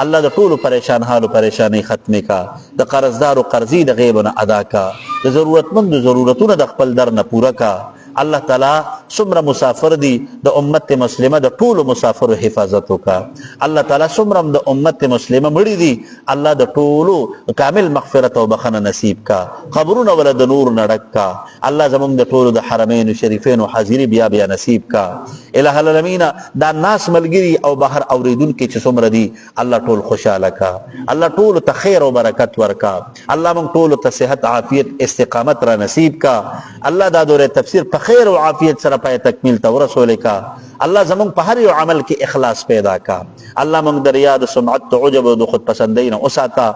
Speaker 1: الله د ټولو پریشان حال او پریشانی ختمه کا د قرضدار او قرضی د غیبونه ادا کا د ضرورتمند ضرورتونه د خپل در نه پوره کا الله تعالی څومره مسافر دي د امت مسلمه د ټولو مسافر حفاظت وکا الله تعالی څومره د امت مسلمه مړي دي الله د ټولو کامل مغفرت او بخنه نصیب کا قبرونه ول د نور نډک کا الله زموږ د ټولو د حرمین شریفین او حاضری بیا نصیب کا الہ العالمین دا ناس ملګری او بهر اوریدون کې چې څومره دي الله ټول خوشاله کا الله ټول ته خیر او برکت ورکا الله موږ ټول ته صحت عافیت استقامت را نصیب کا الله دا دوره تفسیر په خیر او عافیت سره پای تکمیل ته ورسول کا الله زمون په هر یو عمل کې اخلاص پیدا کا الله موږ د ریا د سمعت عجب او د خود پسندین او ساته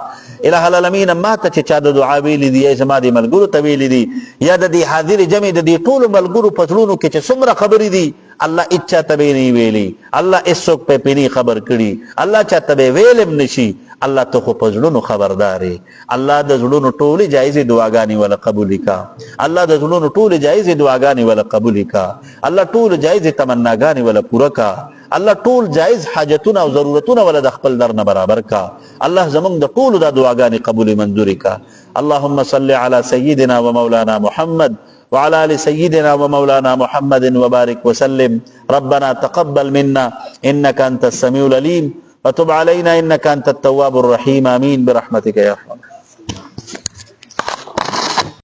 Speaker 1: الہ العالمین ما ته چې چا د دعا ویلې دي زما د ملګرو ته ویلې دي یا د دې حاضر جمع د دې ټول ملګرو پتلونو کې چې څومره خبرې دي الله اچا تبه نه ویلي الله اسوک په پینی خبر کړي الله چا تبه ویلم نشي الله ته خو پزړونو خبرداري الله د زړونو ټولي جایزې دعاګانې ولا قبول کا الله د زړونو ټولي جایزې دعاګانې ولا قبول کا الله ټول جایزې تمناګانې ولا پوره کا الله ټول جایز حاجتونه او ضرورتونه ولا د خپل در نه برابر کا الله زمونږ د ټول د دعاګانې قبول منظوري کا اللهم صل على سيدنا ومولانا محمد وعلى آل سيدنا ومولانا محمد وبارك وسلم ربنا تقبل منا إنك أنت السميع العليم وتب علينا إنك أنت التواب الرحيم آمين برحمتك يا أرحم